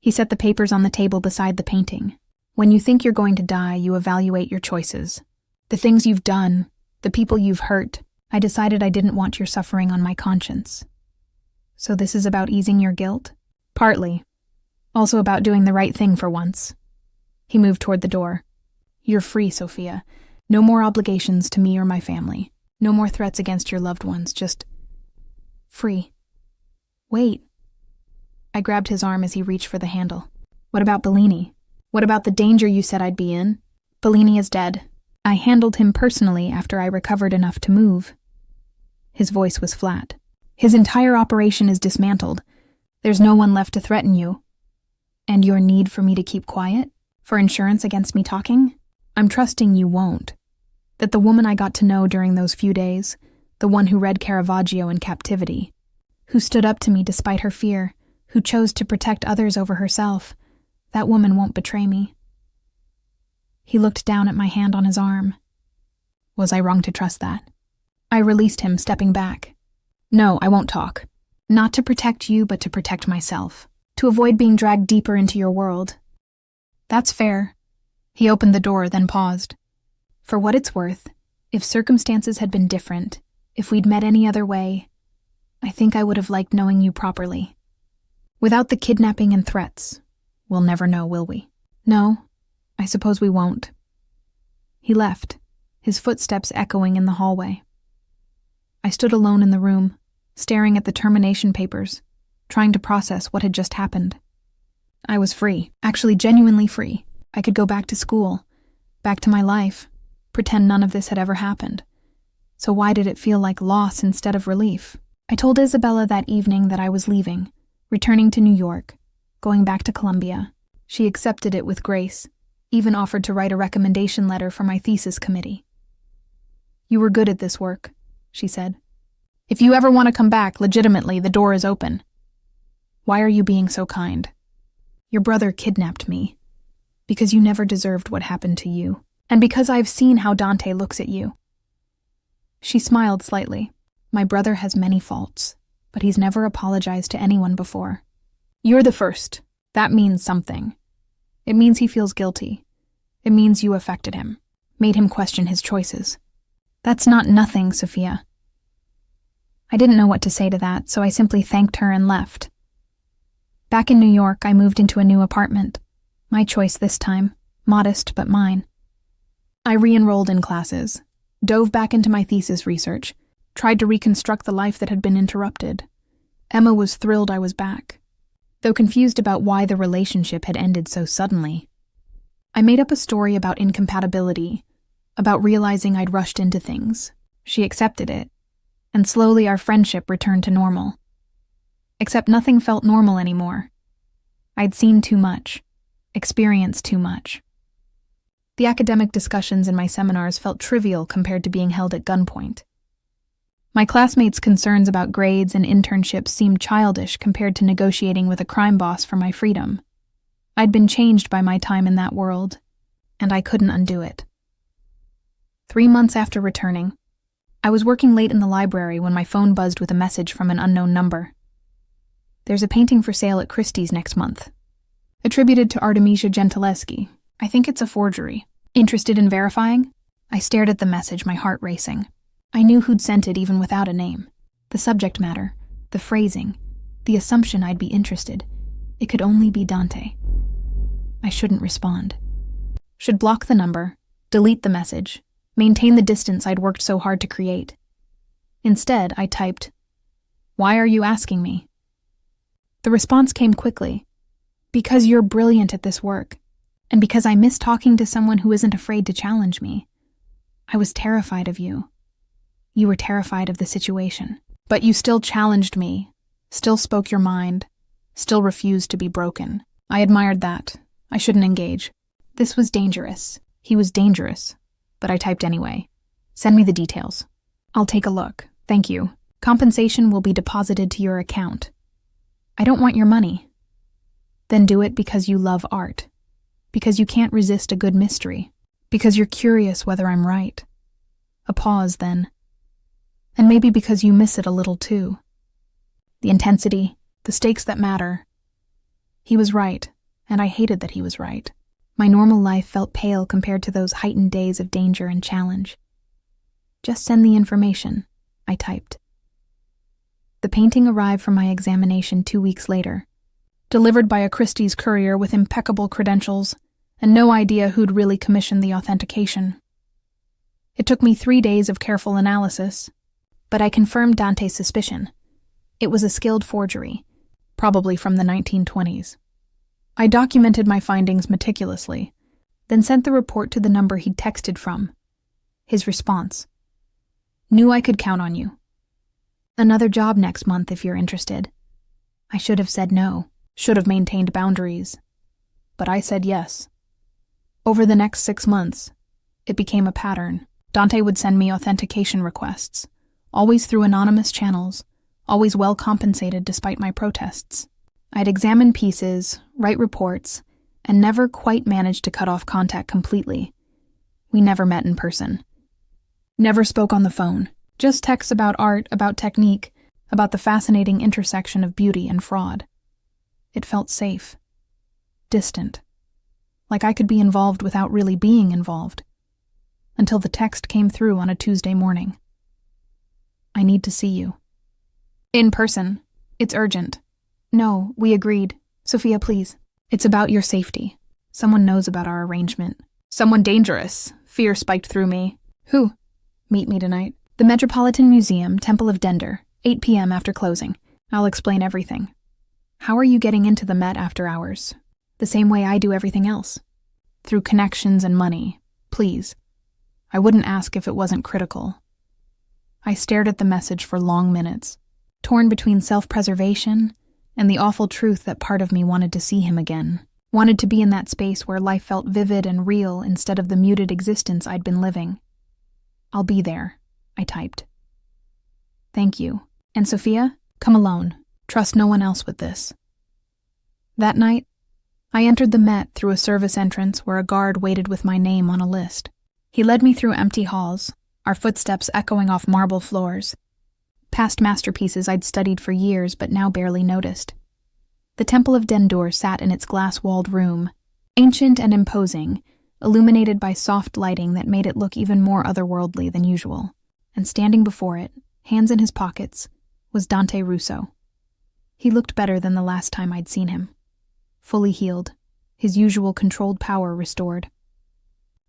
He set the papers on the table beside the painting. When you think you're going to die, you evaluate your choices. The things you've done, the people you've hurt. I decided I didn't want your suffering on my conscience. So this is about easing your guilt? Partly. Also about doing the right thing for once. He moved toward the door. You're free, Sophia. No more obligations to me or my family. No more threats against your loved ones, just free. Wait. I grabbed his arm as he reached for the handle. What about Bellini? What about the danger you said I'd be in? Bellini is dead. I handled him personally after I recovered enough to move. His voice was flat. His entire operation is dismantled. There's no one left to threaten you. And your need for me to keep quiet? For insurance against me talking? I'm trusting you won't. That the woman I got to know during those few days, the one who read Caravaggio in captivity, who stood up to me despite her fear, who chose to protect others over herself, that woman won't betray me. He looked down at my hand on his arm. Was I wrong to trust that? I released him, stepping back. No, I won't talk. Not to protect you, but to protect myself. To avoid being dragged deeper into your world. That's fair. He opened the door, then paused. For what it's worth, if circumstances had been different, if we'd met any other way, I think I would have liked knowing you properly. Without the kidnapping and threats, we'll never know, will we? No, I suppose we won't. He left, his footsteps echoing in the hallway. I stood alone in the room, staring at the termination papers, trying to process what had just happened. I was free, actually genuinely free. I could go back to school, back to my life, pretend none of this had ever happened. So why did it feel like loss instead of relief? I told Isabella that evening that I was leaving, returning to New York, going back to Colombia. She accepted it with grace, even offered to write a recommendation letter for my thesis committee. You were good at this work, she said. If you ever want to come back, legitimately, the door is open. Why are you being so kind? Your brother kidnapped me, because you never deserved what happened to you, and because I've seen how Dante looks at you. She smiled slightly. My brother has many faults, but he's never apologized to anyone before. You're the first. That means something. It means he feels guilty. It means you affected him, made him question his choices. That's not nothing, Sophia. I didn't know what to say to that, so I simply thanked her and left. Back in New York, I moved into a new apartment. My choice this time, modest but mine. I re-enrolled in classes, dove back into my thesis research, tried to reconstruct the life that had been interrupted. Emma was thrilled I was back, though confused about why the relationship had ended so suddenly. I made up a story about incompatibility, about realizing I'd rushed into things. She accepted it, and slowly our friendship returned to normal. Except nothing felt normal anymore. I'd seen too much, experienced too much. The academic discussions in my seminars felt trivial compared to being held at gunpoint. My classmates' concerns about grades and internships seemed childish compared to negotiating with a crime boss for my freedom. I'd been changed by my time in that world, and I couldn't undo it. 3 months after returning, I was working late in the library when my phone buzzed with a message from an unknown number. There's a painting for sale at Christie's next month. Attributed to Artemisia Gentileschi. I think it's a forgery. Interested in verifying? I stared at the message, my heart racing. I knew who'd sent it even without a name. The subject matter, the phrasing, the assumption I'd be interested. It could only be Dante. I shouldn't respond. Should block the number, delete the message, maintain the distance I'd worked so hard to create. Instead, I typed, "Why are you asking me?" The response came quickly. Because you're brilliant at this work, and because I miss talking to someone who isn't afraid to challenge me. I was terrified of you. You were terrified of the situation. But you still challenged me, still spoke your mind, still refused to be broken. I admired that. I shouldn't engage. This was dangerous. He was dangerous. But I typed anyway. Send me the details. I'll take a look. Thank you. Compensation will be deposited to your account. I don't want your money. Then do it because you love art. Because you can't resist a good mystery. Because you're curious whether I'm right. A pause, then. And maybe because you miss it a little too. The intensity, the stakes that matter. He was right, and I hated that he was right. My normal life felt pale compared to those heightened days of danger and challenge. Just send the information, I typed. The painting arrived from my examination 2 weeks later, delivered by a Christie's courier with impeccable credentials and no idea who'd really commissioned the authentication. It took me 3 days of careful analysis, but I confirmed Dante's suspicion. It was a skilled forgery, probably from the 1920s. I documented my findings meticulously, then sent the report to the number he'd texted from. His response: "Knew I could count on you. Another job next month if you're interested." I should have said no, should have maintained boundaries. But I said yes. Over the next 6 months, it became a pattern. Dante would send me authentication requests, always through anonymous channels, always well compensated despite my protests. I'd examine pieces, write reports, and never quite managed to cut off contact completely. We never met in person. Never spoke on the phone. Just texts about art, about technique, about the fascinating intersection of beauty and fraud. It felt safe. Distant. Like I could be involved without really being involved. Until the text came through on a Tuesday morning. "I need to see you." "In person. It's urgent." "No, we agreed. Sophia, please. It's about your safety. Someone knows about our arrangement." "Someone dangerous." Fear spiked through me. "Who?" "Meet me tonight. The Metropolitan Museum, Temple of Dender, 8 p.m. after closing. I'll explain everything." "How are you getting into the Met after hours?" "The same way I do everything else. Through connections and money. Please." I wouldn't ask if it wasn't critical. I stared at the message for long minutes, torn between self-preservation and the awful truth that part of me wanted to see him again, wanted to be in that space where life felt vivid and real instead of the muted existence I'd been living. "I'll be there," I typed. "Thank you. And Sophia, come alone. Trust no one else with this." That night, I entered the Met through a service entrance where a guard waited with my name on a list. He led me through empty halls, our footsteps echoing off marble floors, past masterpieces I'd studied for years but now barely noticed. The Temple of Dendur sat in its glass-walled room, ancient and imposing, illuminated by soft lighting that made it look even more otherworldly than usual. And standing before it, hands in his pockets, was Dante Russo. He looked better than the last time I'd seen him. Fully healed, his usual controlled power restored.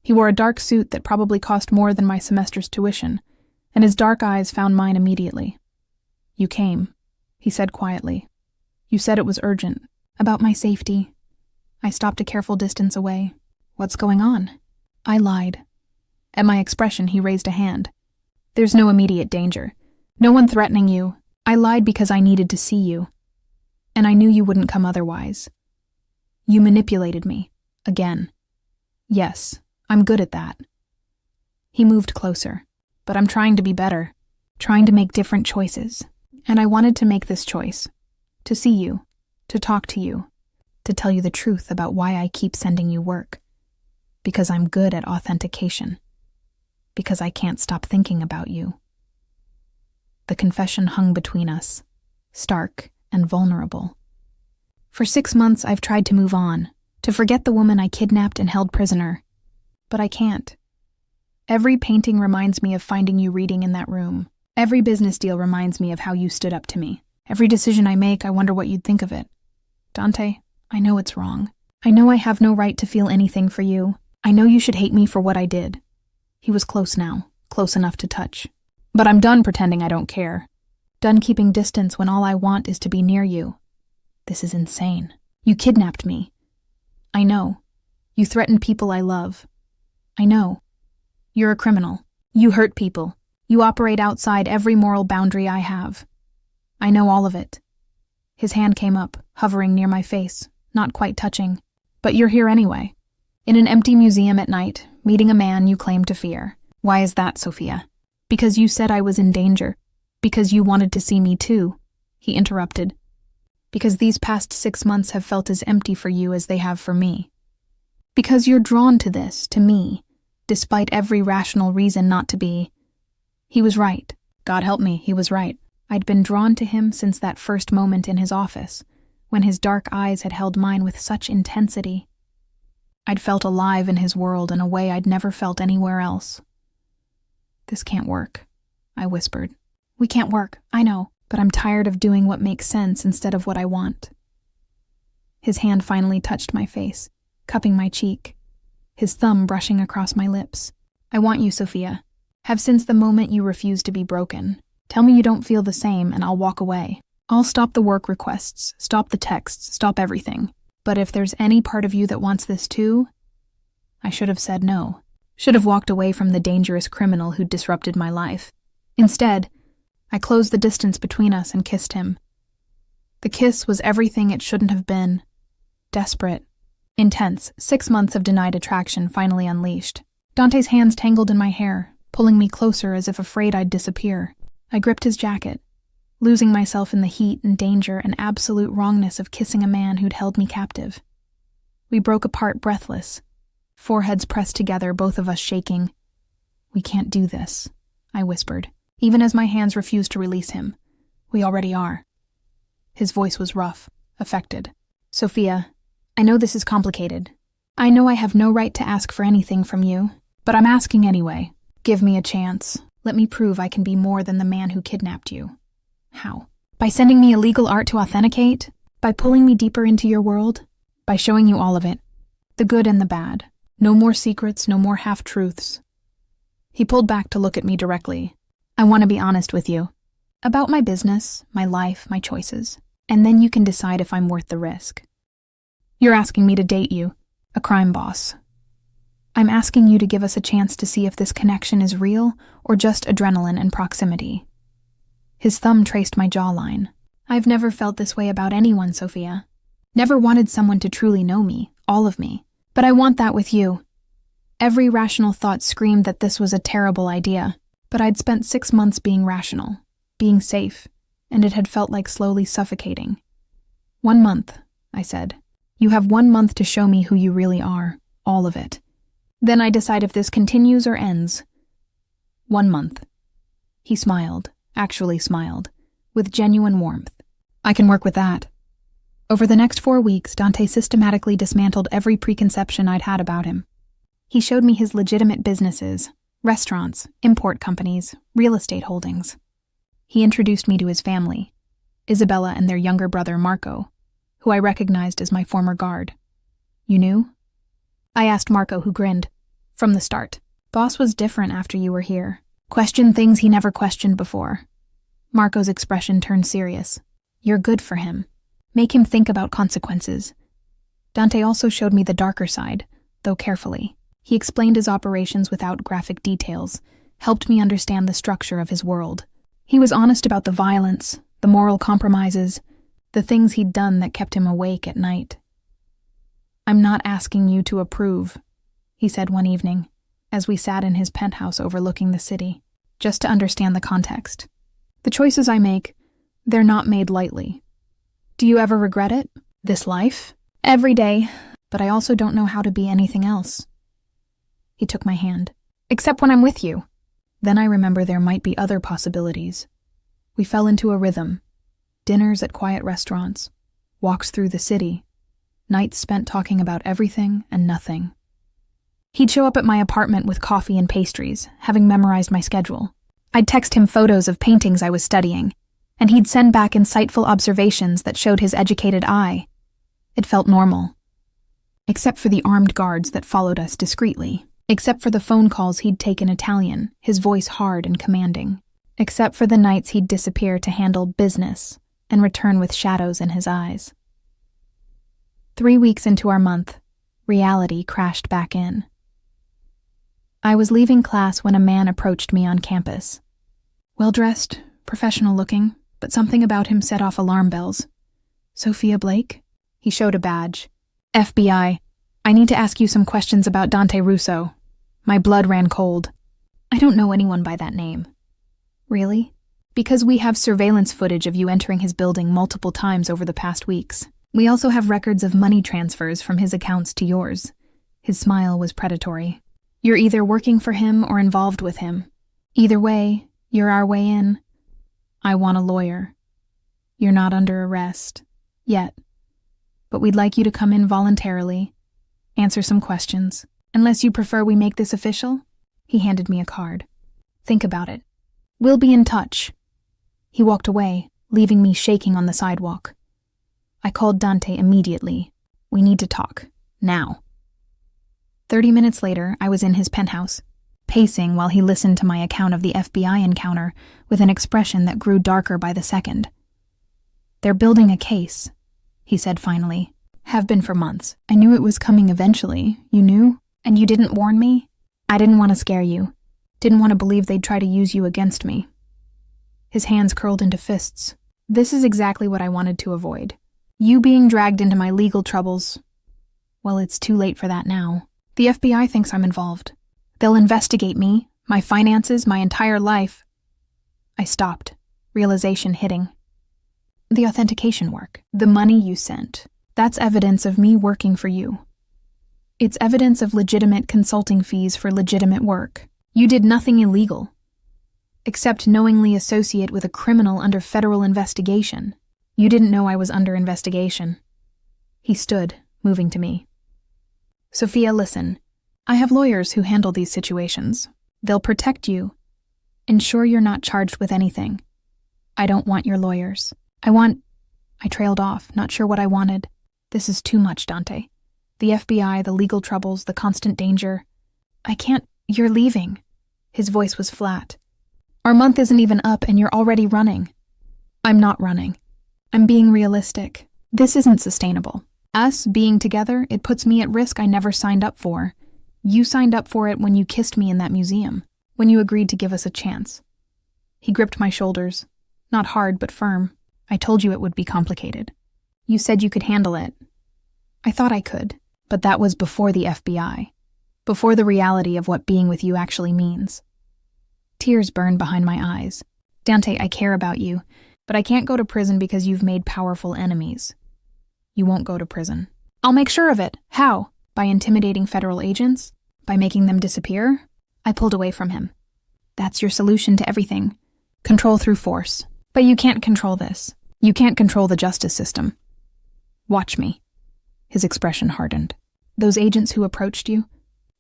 He wore a dark suit that probably cost more than my semester's tuition, and his dark eyes found mine immediately. "You came," he said quietly. "You said it was urgent." "About my safety." I stopped a careful distance away. "What's going on?" I lied. At my expression, he raised a hand. "There's no immediate danger. No one threatening you. I lied because I needed to see you. And I knew you wouldn't come otherwise. You manipulated me. Again. Yes, I'm good at that." He moved closer. "But I'm trying to be better. Trying to make different choices. And I wanted to make this choice. To see you. To talk to you. To tell you the truth about why I keep sending you work. Because I'm good at authentication. Because I can't stop thinking about you." The confession hung between us, stark and vulnerable. For 6 months I've tried to move on, to forget the woman I kidnapped and held prisoner. But I can't. Every painting reminds me of finding you reading in that room. Every business deal reminds me of how you stood up to me. Every decision I make, I wonder what you'd think of it. Dante, I know it's wrong. I know I have no right to feel anything for you. I know you should hate me for what I did. He was close now, close enough to touch. But I'm done pretending I don't care. Done keeping distance when all I want is to be near you. This is insane. You kidnapped me. I know. You threatened people I love. I know. You're a criminal. You hurt people. You operate outside every moral boundary I have. I know all of it. His hand came up, hovering near my face, not quite touching. But you're here anyway. In an empty museum at night, meeting a man you claim to fear. Why is that, Sophia? Because you said I was in danger. Because you wanted to see me too, he interrupted. Because these past 6 months have felt as empty for you as they have for me. Because you're drawn to this, to me, despite every rational reason not to be. He was right. God help me, he was right. I'd been drawn to him since that first moment in his office, when his dark eyes had held mine with such intensity. I'd felt alive in his world in a way I'd never felt anywhere else. This can't work, I whispered. We can't work, I know, but I'm tired of doing what makes sense instead of what I want. His hand finally touched my face, cupping my cheek, his thumb brushing across my lips. I want you, Sophia. Have since the moment you refused to be broken. Tell me you don't feel the same and I'll walk away. I'll stop the work requests, stop the texts, stop everything. But if there's any part of you that wants this too, I should have said no. Should have walked away from the dangerous criminal who disrupted my life. Instead, I closed the distance between us and kissed him. The kiss was everything it shouldn't have been. Desperate. Intense. 6 months of denied attraction finally unleashed. Dante's hands tangled in my hair, pulling me closer as if afraid I'd disappear. I gripped his jacket, losing myself in the heat and danger and absolute wrongness of kissing a man who'd held me captive. We broke apart breathless, foreheads pressed together, both of us shaking. We can't do this, I whispered, even as my hands refused to release him. We already are. His voice was rough, affected. Sophia, I know this is complicated. I know I have no right to ask for anything from you, but I'm asking anyway. Give me a chance. Let me prove I can be more than the man who kidnapped you. How? By sending me illegal art to authenticate? By pulling me deeper into your world? By showing you all of it. The good and the bad. No more secrets, no more half-truths. He pulled back to look at me directly. I want to be honest with you. About my business, my life, my choices. And then you can decide if I'm worth the risk. You're asking me to date you, a crime boss. I'm asking you to give us a chance to see if this connection is real or just adrenaline and proximity. His thumb traced my jawline. I've never felt this way about anyone, Sophia. Never wanted someone to truly know me, all of me. But I want that with you. Every rational thought screamed that this was a terrible idea, but I'd spent 6 months being rational, being safe, and it had felt like slowly suffocating. 1 month, I said. You have 1 month to show me who you really are, all of it. Then I decide if this continues or ends. 1 month. He smiled, actually smiled, with genuine warmth. I can work with that. Over the next 4 weeks, Dante systematically dismantled every preconception I'd had about him. He showed me his legitimate businesses, restaurants, import companies, real estate holdings. He introduced me to his family, Isabella and their younger brother Marco, who I recognized as my former guard. You knew? I asked Marco, who grinned. From the start. Boss was different after you were here. Questioned things he never questioned before. Marco's expression turned serious. You're good for him. Make him think about consequences. Dante also showed me the darker side, though carefully. He explained his operations without graphic details, helped me understand the structure of his world. He was honest about the violence, the moral compromises, the things he'd done that kept him awake at night. I'm not asking you to approve, he said one evening, as we sat in his penthouse overlooking the city, just to understand the context. The choices I make, they're not made lightly. Do you ever regret it? This life? Every day, but I also don't know how to be anything else. He took my hand. Except when I'm with you. Then I remember there might be other possibilities. We fell into a rhythm. Dinners at quiet restaurants, walks through the city, nights spent talking about everything and nothing. He'd show up at my apartment with coffee and pastries, having memorized my schedule. I'd text him photos of paintings I was studying, and he'd send back insightful observations that showed his educated eye. It felt normal. Except for the armed guards that followed us discreetly. Except for the phone calls he'd take in Italian, his voice hard and commanding. Except for the nights he'd disappear to handle business and return with shadows in his eyes. 3 weeks into our month, reality crashed back in. I was leaving class when a man approached me on campus. Well-dressed, professional-looking, but something about him set off alarm bells. Sophia Blake? He showed a badge. FBI, I need to ask you some questions about Dante Russo. My blood ran cold. I don't know anyone by that name. Really? Because we have surveillance footage of you entering his building multiple times over the past weeks. We also have records of money transfers from his accounts to yours. His smile was predatory. You're either working for him or involved with him. Either way, you're our way in. I want a lawyer. You're not under arrest. Yet. But we'd like you to come in voluntarily. Answer some questions. Unless you prefer we make this official? He handed me a card. Think about it. We'll be in touch. He walked away, leaving me shaking on the sidewalk. I called Dante immediately. We need to talk. Now. 30 minutes later, I was in his penthouse, pacing while he listened to my account of the FBI encounter with an expression that grew darker by the second. They're building a case, he said finally. Have been for months. I knew it was coming eventually. You knew? And you didn't warn me? I didn't want to scare you. Didn't want to believe they'd try to use you against me. His hands curled into fists. This is exactly what I wanted to avoid. You being dragged into my legal troubles. Well, it's too late for that now. The FBI thinks I'm involved. They'll investigate me, my finances, my entire life. I stopped, realization hitting. The authentication work, the money you sent, that's evidence of me working for you. It's evidence of legitimate consulting fees for legitimate work. You did nothing illegal, except knowingly associate with a criminal under federal investigation. You didn't know I was under investigation. He stood, moving to me. Sophia, listen. I have lawyers who handle these situations. They'll protect you. Ensure you're not charged with anything. I don't want your lawyers. I trailed off, not sure what I wanted. This is too much, Dante. The FBI, the legal troubles, the constant danger. I can't. You're leaving. His voice was flat. Our month isn't even up and you're already running. I'm not running. I'm being realistic. This isn't sustainable. Us being together, it puts me at risk I never signed up for. You signed up for it when you kissed me in that museum, when you agreed to give us a chance. He gripped my shoulders. Not hard, but firm. I told you it would be complicated. You said you could handle it. I thought I could, but that was before the FBI. Before the reality of what being with you actually means. Tears burned behind my eyes. Dante, I care about you, but I can't go to prison because you've made powerful enemies. You won't go to prison. I'll make sure of it. How? By intimidating federal agents? By making them disappear? I pulled away from him. That's your solution to everything. Control through force. But you can't control this. You can't control the justice system. Watch me. His expression hardened. Those agents who approached you,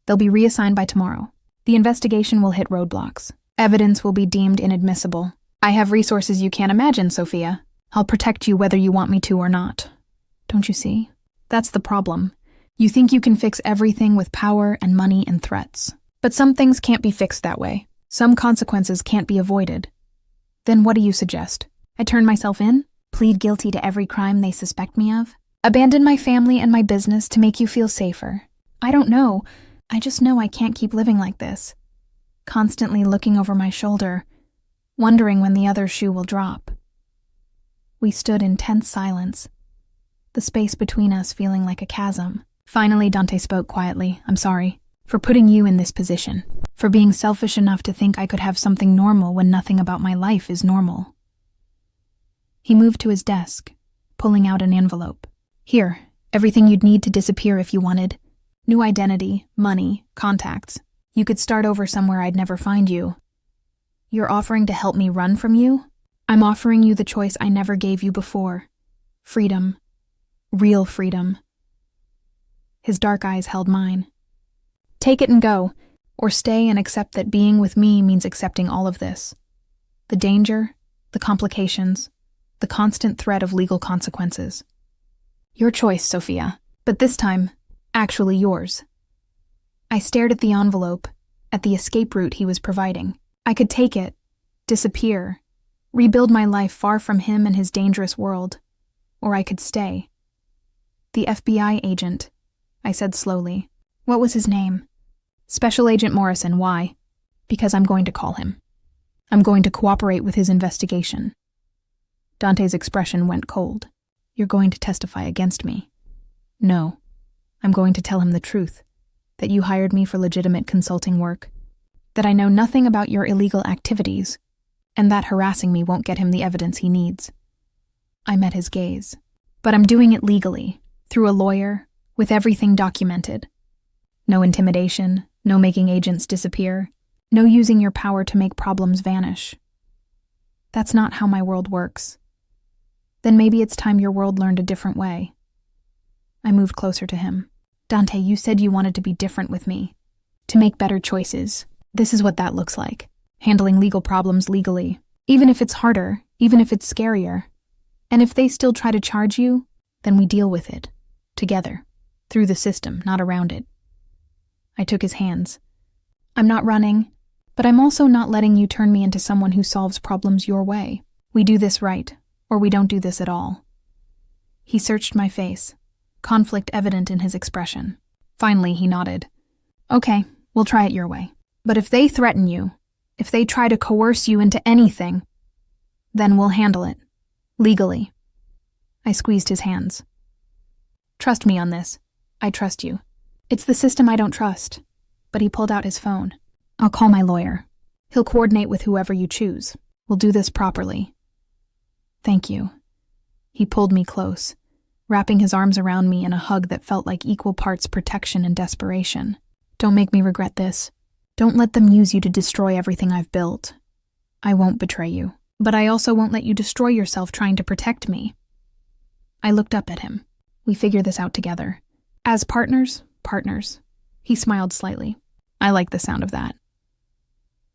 they'll be reassigned by tomorrow. The investigation will hit roadblocks. Evidence will be deemed inadmissible. I have resources you can't imagine, Sophia. I'll protect you whether you want me to or not. Don't you see? That's the problem. You think you can fix everything with power and money and threats. But some things can't be fixed that way. Some consequences can't be avoided. Then what do you suggest? I turn myself in? Plead guilty to every crime they suspect me of? Abandon my family and my business to make you feel safer? I don't know. I just know I can't keep living like this. Constantly looking over my shoulder, wondering when the other shoe will drop. We stood in tense silence, the space between us feeling like a chasm. Finally, Dante spoke quietly. I'm sorry for putting you in this position, for being selfish enough to think I could have something normal when nothing about my life is normal. He moved to his desk, pulling out an envelope. Here, everything you'd need to disappear if you wanted. New identity, money, contacts. You could start over somewhere I'd never find you. You're offering to help me run from you? I'm offering you the choice I never gave you before. Freedom. Real freedom. His dark eyes held mine. Take it and go, or stay and accept that being with me means accepting all of this. The danger, the complications, the constant threat of legal consequences. Your choice, Sophia, but this time, actually yours. I stared at the envelope, at the escape route he was providing. I could take it, disappear, rebuild my life far from him and his dangerous world, or I could stay. The FBI agent, I said slowly. What was his name? Special Agent Morrison. Why? Because I'm going to call him. I'm going to cooperate with his investigation. Dante's expression went cold. You're going to testify against me. No, I'm going to tell him the truth, that you hired me for legitimate consulting work, that I know nothing about your illegal activities, and that harassing me won't get him the evidence he needs. I met his gaze. But I'm doing it legally, through a lawyer, with everything documented. No intimidation, no making agents disappear, no using your power to make problems vanish. That's not how my world works. Then maybe it's time your world learned a different way. I moved closer to him. Dante, you said you wanted to be different with me, to make better choices. This is what that looks like. Handling legal problems legally, even if it's harder, even if it's scarier. And if they still try to charge you, then we deal with it, together, through the system, not around it. I took his hands. I'm not running, but I'm also not letting you turn me into someone who solves problems your way. We do this right, or we don't do this at all. He searched my face, conflict evident in his expression. Finally, he nodded. Okay, we'll try it your way. But if they threaten you, if they try to coerce you into anything, then we'll handle it. Legally. I squeezed his hands. Trust me on this. I trust you. It's the system I don't trust. But he pulled out his phone. I'll call my lawyer. He'll coordinate with whoever you choose. We'll do this properly. Thank you. He pulled me close, wrapping his arms around me in a hug that felt like equal parts protection and desperation. Don't make me regret this. Don't let them use you to destroy everything I've built. I won't betray you. But I also won't let you destroy yourself trying to protect me. I looked up at him. We figure this out together. As partners, partners. He smiled slightly. I like the sound of that.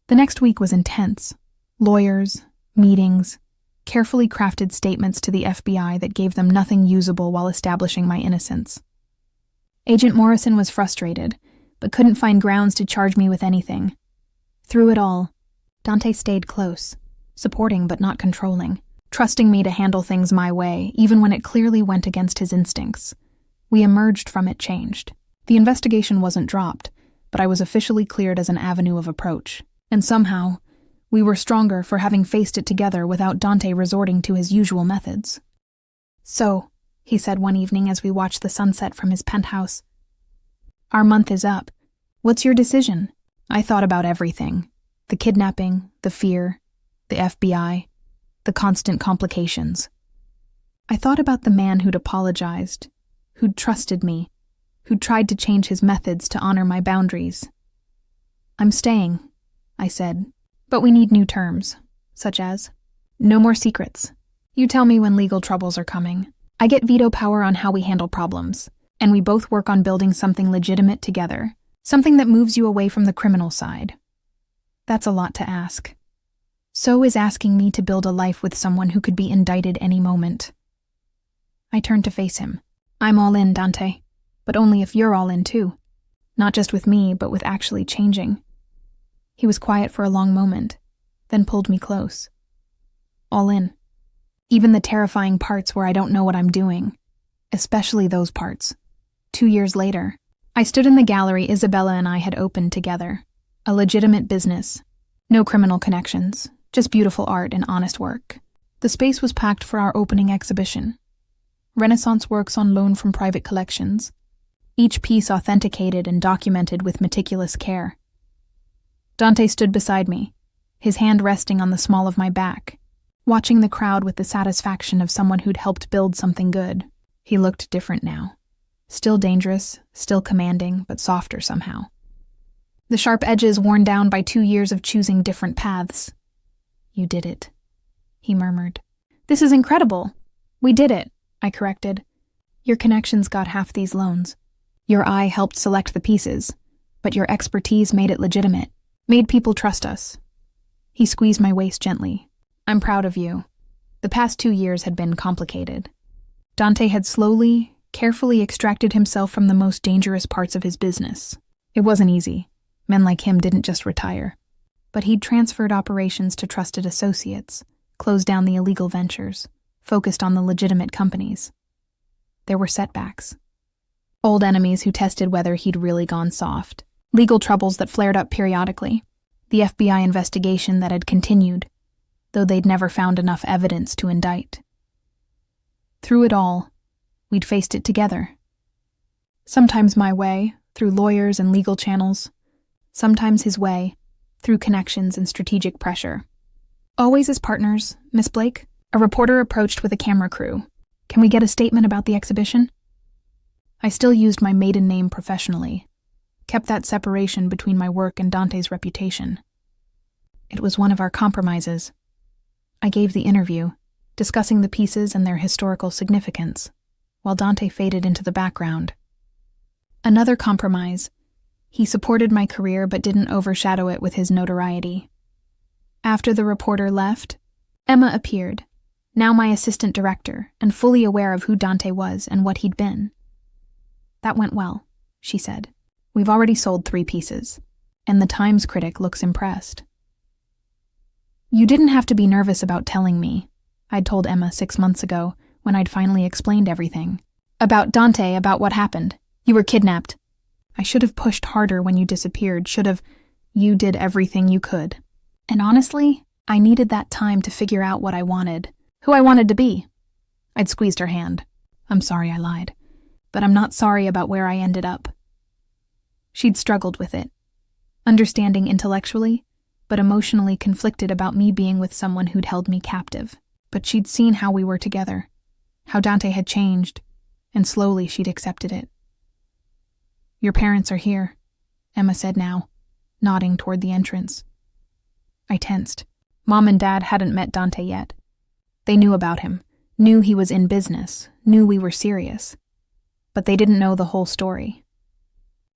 The next week was intense. Lawyers, meetings, carefully crafted statements to the FBI that gave them nothing usable while establishing my innocence. Agent Morrison was frustrated, but couldn't find grounds to charge me with anything. Through it all, Dante stayed close. Supporting but not controlling, trusting me to handle things my way, even when it clearly went against his instincts. We emerged from it changed. The investigation wasn't dropped, but I was officially cleared as an avenue of approach. And somehow, we were stronger for having faced it together without Dante resorting to his usual methods. So, he said one evening as we watched the sunset from his penthouse, our month is up. What's your decision? I thought about everything. The kidnapping, the fear, the FBI, the constant complications. I thought about the man who'd apologized, who'd trusted me, who'd tried to change his methods to honor my boundaries. I'm staying, I said, but we need new terms, such as, no more secrets. You tell me when legal troubles are coming. I get veto power on how we handle problems, and we both work on building something legitimate together, something that moves you away from the criminal side. That's a lot to ask. So is asking me to build a life with someone who could be indicted any moment. I turned to face him. I'm all in, Dante, but only if you're all in too. Not just with me, but with actually changing. He was quiet for a long moment, then pulled me close. All in. Even the terrifying parts where I don't know what I'm doing. Especially those parts. 2 years later, I stood in the gallery Isabella and I had opened together. A legitimate business. No criminal connections. Just beautiful art and honest work. The space was packed for our opening exhibition. Renaissance works on loan from private collections. Each piece authenticated and documented with meticulous care. Dante stood beside me, his hand resting on the small of my back, watching the crowd with the satisfaction of someone who'd helped build something good. He looked different now. Still dangerous, still commanding, but softer somehow. The sharp edges worn down by 2 years of choosing different paths. You did it, he murmured. This is incredible. We did it, I corrected. Your connections got half these loans. Your eye helped select the pieces, but your expertise made it legitimate, made people trust us. He squeezed my waist gently. I'm proud of you. The past 2 years had been complicated. Dante had slowly, carefully extracted himself from the most dangerous parts of his business. It wasn't easy. Men like him didn't just retire. But he'd transferred operations to trusted associates, closed down the illegal ventures, focused on the legitimate companies. There were setbacks. Old enemies who tested whether he'd really gone soft. Legal troubles that flared up periodically. The FBI investigation that had continued, though they'd never found enough evidence to indict. Through it all, we'd faced it together. Sometimes my way, through lawyers and legal channels. Sometimes his way, through connections and strategic pressure. Always as partners, Miss Blake. A reporter approached with a camera crew. Can we get a statement about the exhibition? I still used my maiden name professionally, kept that separation between my work and Dante's reputation. It was one of our compromises. I gave the interview, discussing the pieces and their historical significance, while Dante faded into the background. Another compromise. He supported my career but didn't overshadow it with his notoriety. After the reporter left, Emma appeared, now my assistant director and fully aware of who Dante was and what he'd been. That went well, she said. We've already sold 3 pieces, and the Times critic looks impressed. You didn't have to be nervous about telling me, I'd told Emma 6 months ago when I'd finally explained everything. About Dante, about what happened. You were kidnapped. I should have pushed harder when you disappeared, You did everything you could. And honestly, I needed that time to figure out what I wanted, who I wanted to be. I'd squeezed her hand. I'm sorry I lied, but I'm not sorry about where I ended up. She'd struggled with it, understanding intellectually, but emotionally conflicted about me being with someone who'd held me captive. But she'd seen how we were together, how Dante had changed, and slowly she'd accepted it. Your parents are here, Emma said now, nodding toward the entrance. I tensed. Mom and Dad hadn't met Dante yet. They knew about him, knew he was in business, knew we were serious. But they didn't know the whole story.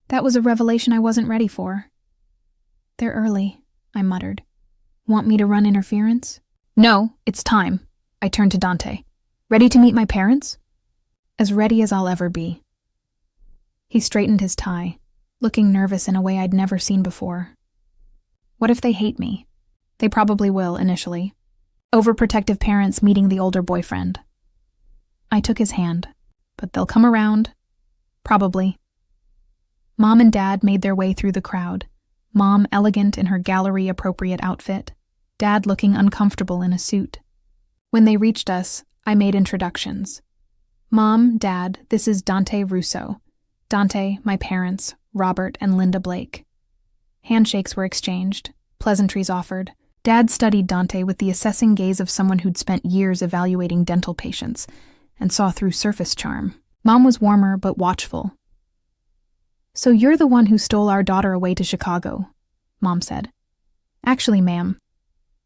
That was a revelation I wasn't ready for. They're early, I muttered. Want me to run interference? No, it's time. I turned to Dante. Ready to meet my parents? As ready as I'll ever be. He straightened his tie, looking nervous in a way I'd never seen before. What if they hate me? They probably will, initially. Overprotective parents meeting the older boyfriend. I took his hand, but they'll come around. Probably. Mom and Dad made their way through the crowd, Mom elegant in her gallery-appropriate outfit, Dad looking uncomfortable in a suit. When they reached us, I made introductions. Mom, Dad, this is Dante Russo. Dante, my parents, Robert and Linda Blake. Handshakes were exchanged, pleasantries offered. Dad studied Dante with the assessing gaze of someone who'd spent years evaluating dental patients and saw through surface charm. Mom was warmer but watchful. So you're the one who stole our daughter away to Chicago, Mom said. Actually, ma'am,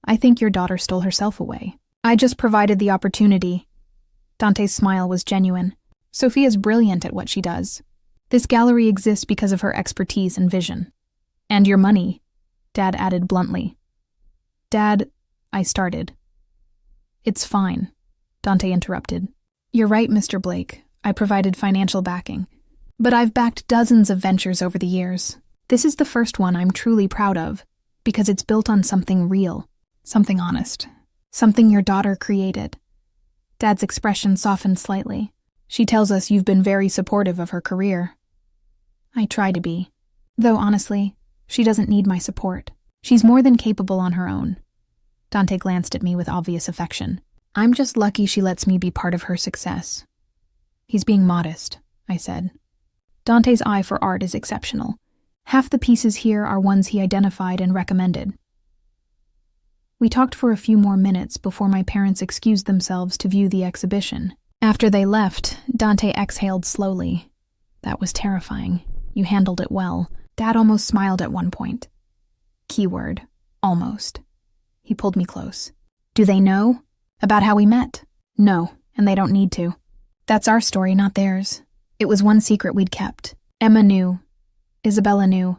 I think your daughter stole herself away. I just provided the opportunity. Dante's smile was genuine. Sophia's brilliant at what she does. This gallery exists because of her expertise and vision. And your money, Dad added bluntly. Dad, I started. It's fine, Dante interrupted. You're right, Mr. Blake. I provided financial backing. But I've backed dozens of ventures over the years. This is the first one I'm truly proud of, because it's built on something real, something honest, something your daughter created. Dad's expression softened slightly. She tells us you've been very supportive of her career. I try to be. Though honestly, she doesn't need my support. She's more than capable on her own. Dante glanced at me with obvious affection. I'm just lucky she lets me be part of her success. He's being modest, I said. Dante's eye for art is exceptional. Half the pieces here are ones he identified and recommended. We talked for a few more minutes before my parents excused themselves to view the exhibition. After they left, Dante exhaled slowly. That was terrifying. You handled it well. Dad almost smiled at one point. Keyword, almost. He pulled me close. Do they know? About how we met? No, and they don't need to. That's our story, not theirs. It was one secret we'd kept. Emma knew. Isabella knew.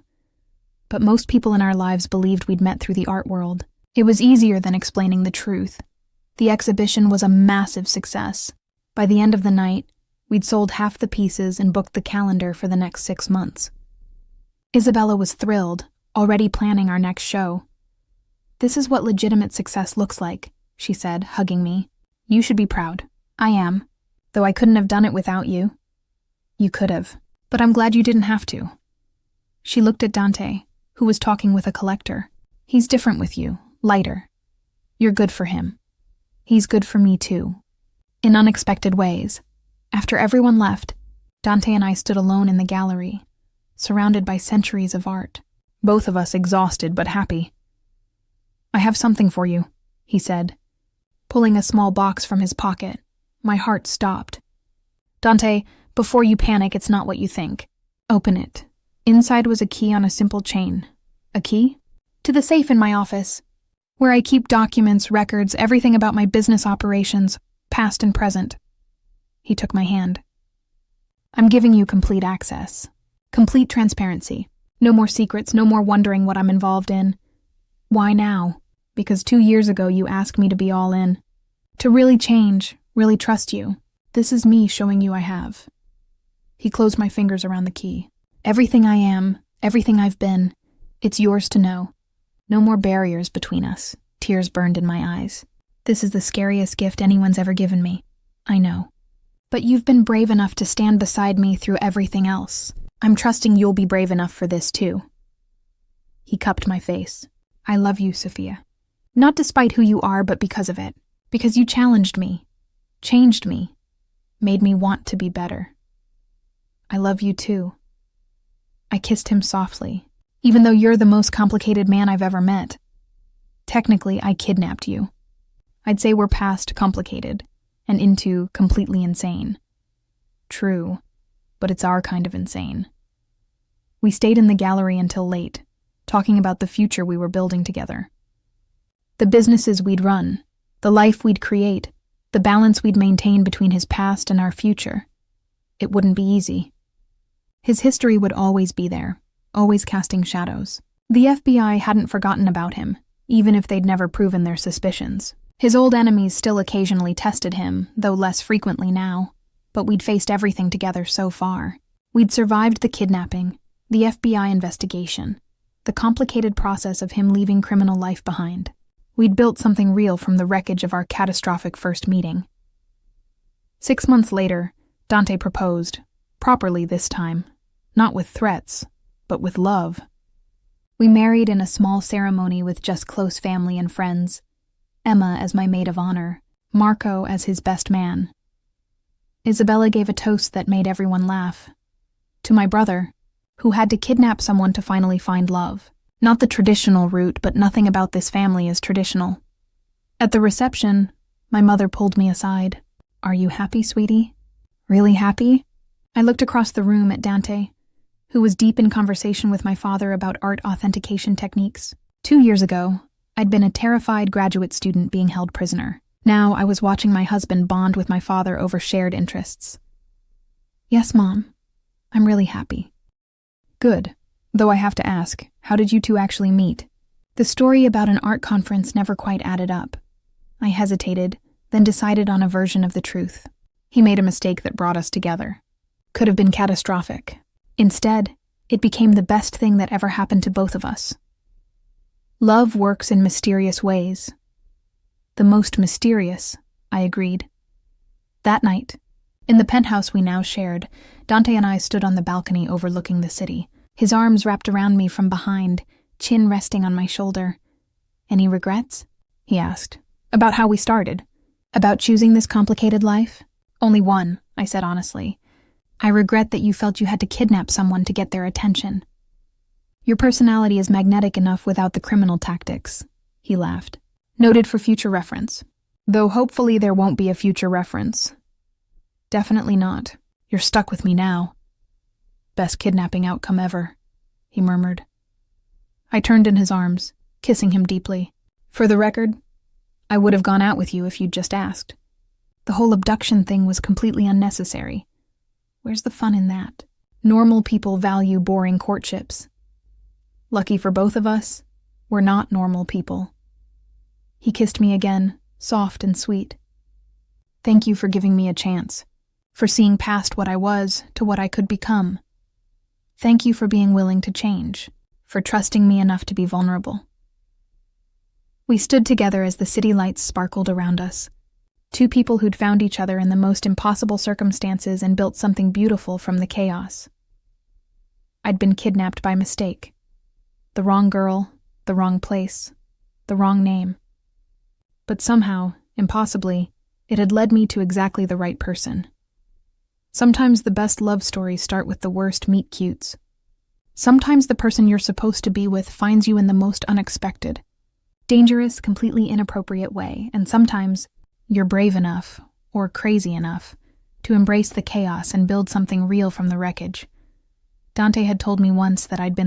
But most people in our lives believed we'd met through the art world. It was easier than explaining the truth. The exhibition was a massive success. By the end of the night, we'd sold half the pieces and booked the calendar for the next 6 months. Isabella was thrilled, already planning our next show. This is what legitimate success looks like, she said, hugging me. You should be proud. I am. Though I couldn't have done it without you. You could have, but I'm glad you didn't have to. She looked at Dante, who was talking with a collector. He's different with you, lighter. You're good for him. He's good for me too. in unexpected ways. After everyone left, Dante and I stood alone in the gallery, surrounded by centuries of art, both of us exhausted but happy. "I have something for you," he said, pulling a small box from his pocket. My heart stopped. "Dante, before you panic, it's not what you think. Open it." Inside was a key on a simple chain. A key? To the safe in my office, where I keep documents, records, everything about my business operations, past and present. He took my hand. "I'm giving you complete access. Complete transparency. No more secrets, no more wondering what I'm involved in. Why now? Because 2 years ago you asked me to be all in. To really change, really trust you. This is me showing you I have." He closed my fingers around the key. "Everything I am, everything I've been, it's yours to know. No more barriers between us." Tears burned in my eyes. "This is the scariest gift anyone's ever given me. I know. But you've been brave enough to stand beside me through everything else. I'm trusting you'll be brave enough for this too." He cupped my face. "I love you, Sophia. Not despite who you are, but because of it. Because you challenged me, changed me, made me want to be better. I love you too." I kissed him softly. "Even though you're the most complicated man I've ever met. Technically, I kidnapped you. I'd say we're past complicated and into completely insane. True, but it's our kind of insane." We stayed in the gallery until late, talking about the future we were building together. The businesses we'd run, the life we'd create, the balance we'd maintain between his past and our future. It wouldn't be easy. His history would always be there, always casting shadows. The FBI hadn't forgotten about him, even if they'd never proven their suspicions. His old enemies still occasionally tested him, though less frequently now. But we'd faced everything together so far. We'd survived the kidnapping, the FBI investigation, the complicated process of him leaving criminal life behind. We'd built something real from the wreckage of our catastrophic first meeting. 6 months later, Dante proposed, properly this time, not with threats, but with love. We married in a small ceremony with just close family and friends, Emma as my maid of honor, Marco as his best man. Isabella gave a toast that made everyone laugh. To my brother, who had to kidnap someone to finally find love. Not the traditional route, but nothing about this family is traditional. At the reception, my mother pulled me aside. "Are you happy, sweetie? Really happy?" I looked across the room at Dante, who was deep in conversation with my father about art authentication techniques. 2 years ago, I'd been a terrified graduate student being held prisoner. Now I was watching my husband bond with my father over shared interests. "Yes, Mom. I'm really happy." "Good. Though I have to ask, how did you two actually meet?" The story about an art conference never quite added up. I hesitated, then decided on a version of the truth. He made a mistake that brought us together. Could have been catastrophic. Instead, it became the best thing that ever happened to both of us. Love works in mysterious ways. The most mysterious, I agreed. That night, in the penthouse we now shared, Dante and I stood on the balcony overlooking the city, his arms wrapped around me from behind, chin resting on my shoulder. "Any regrets?" he asked. "About how we started? About choosing this complicated life?" "Only one," I said honestly. "I regret that you felt you had to kidnap someone to get their attention. Your personality is magnetic enough without the criminal tactics," he laughed. "Noted for future reference. Though hopefully there won't be a future reference." "Definitely not. You're stuck with me now." "Best kidnapping outcome ever," he murmured. I turned in his arms, kissing him deeply. "For the record, I would have gone out with you if you'd just asked. The whole abduction thing was completely unnecessary. Where's the fun in that? Normal people value boring courtships. Lucky for both of us, we're not normal people." He kissed me again, soft and sweet. "Thank you for giving me a chance, for seeing past what I was to what I could become. Thank you for being willing to change, for trusting me enough to be vulnerable." We stood together as the city lights sparkled around us. Two people who'd found each other in the most impossible circumstances and built something beautiful from the chaos. I'd been kidnapped by mistake. The wrong girl, the wrong place, the wrong name. But somehow, impossibly, It had led me to exactly the right person. Sometimes the best love stories start with the worst meet-cutes. Sometimes the person you're supposed to be with finds you in the most unexpected, dangerous, completely inappropriate way, and sometimes you're brave enough, or crazy enough, to embrace the chaos and build something real from the wreckage. Dante had told me once that I'd been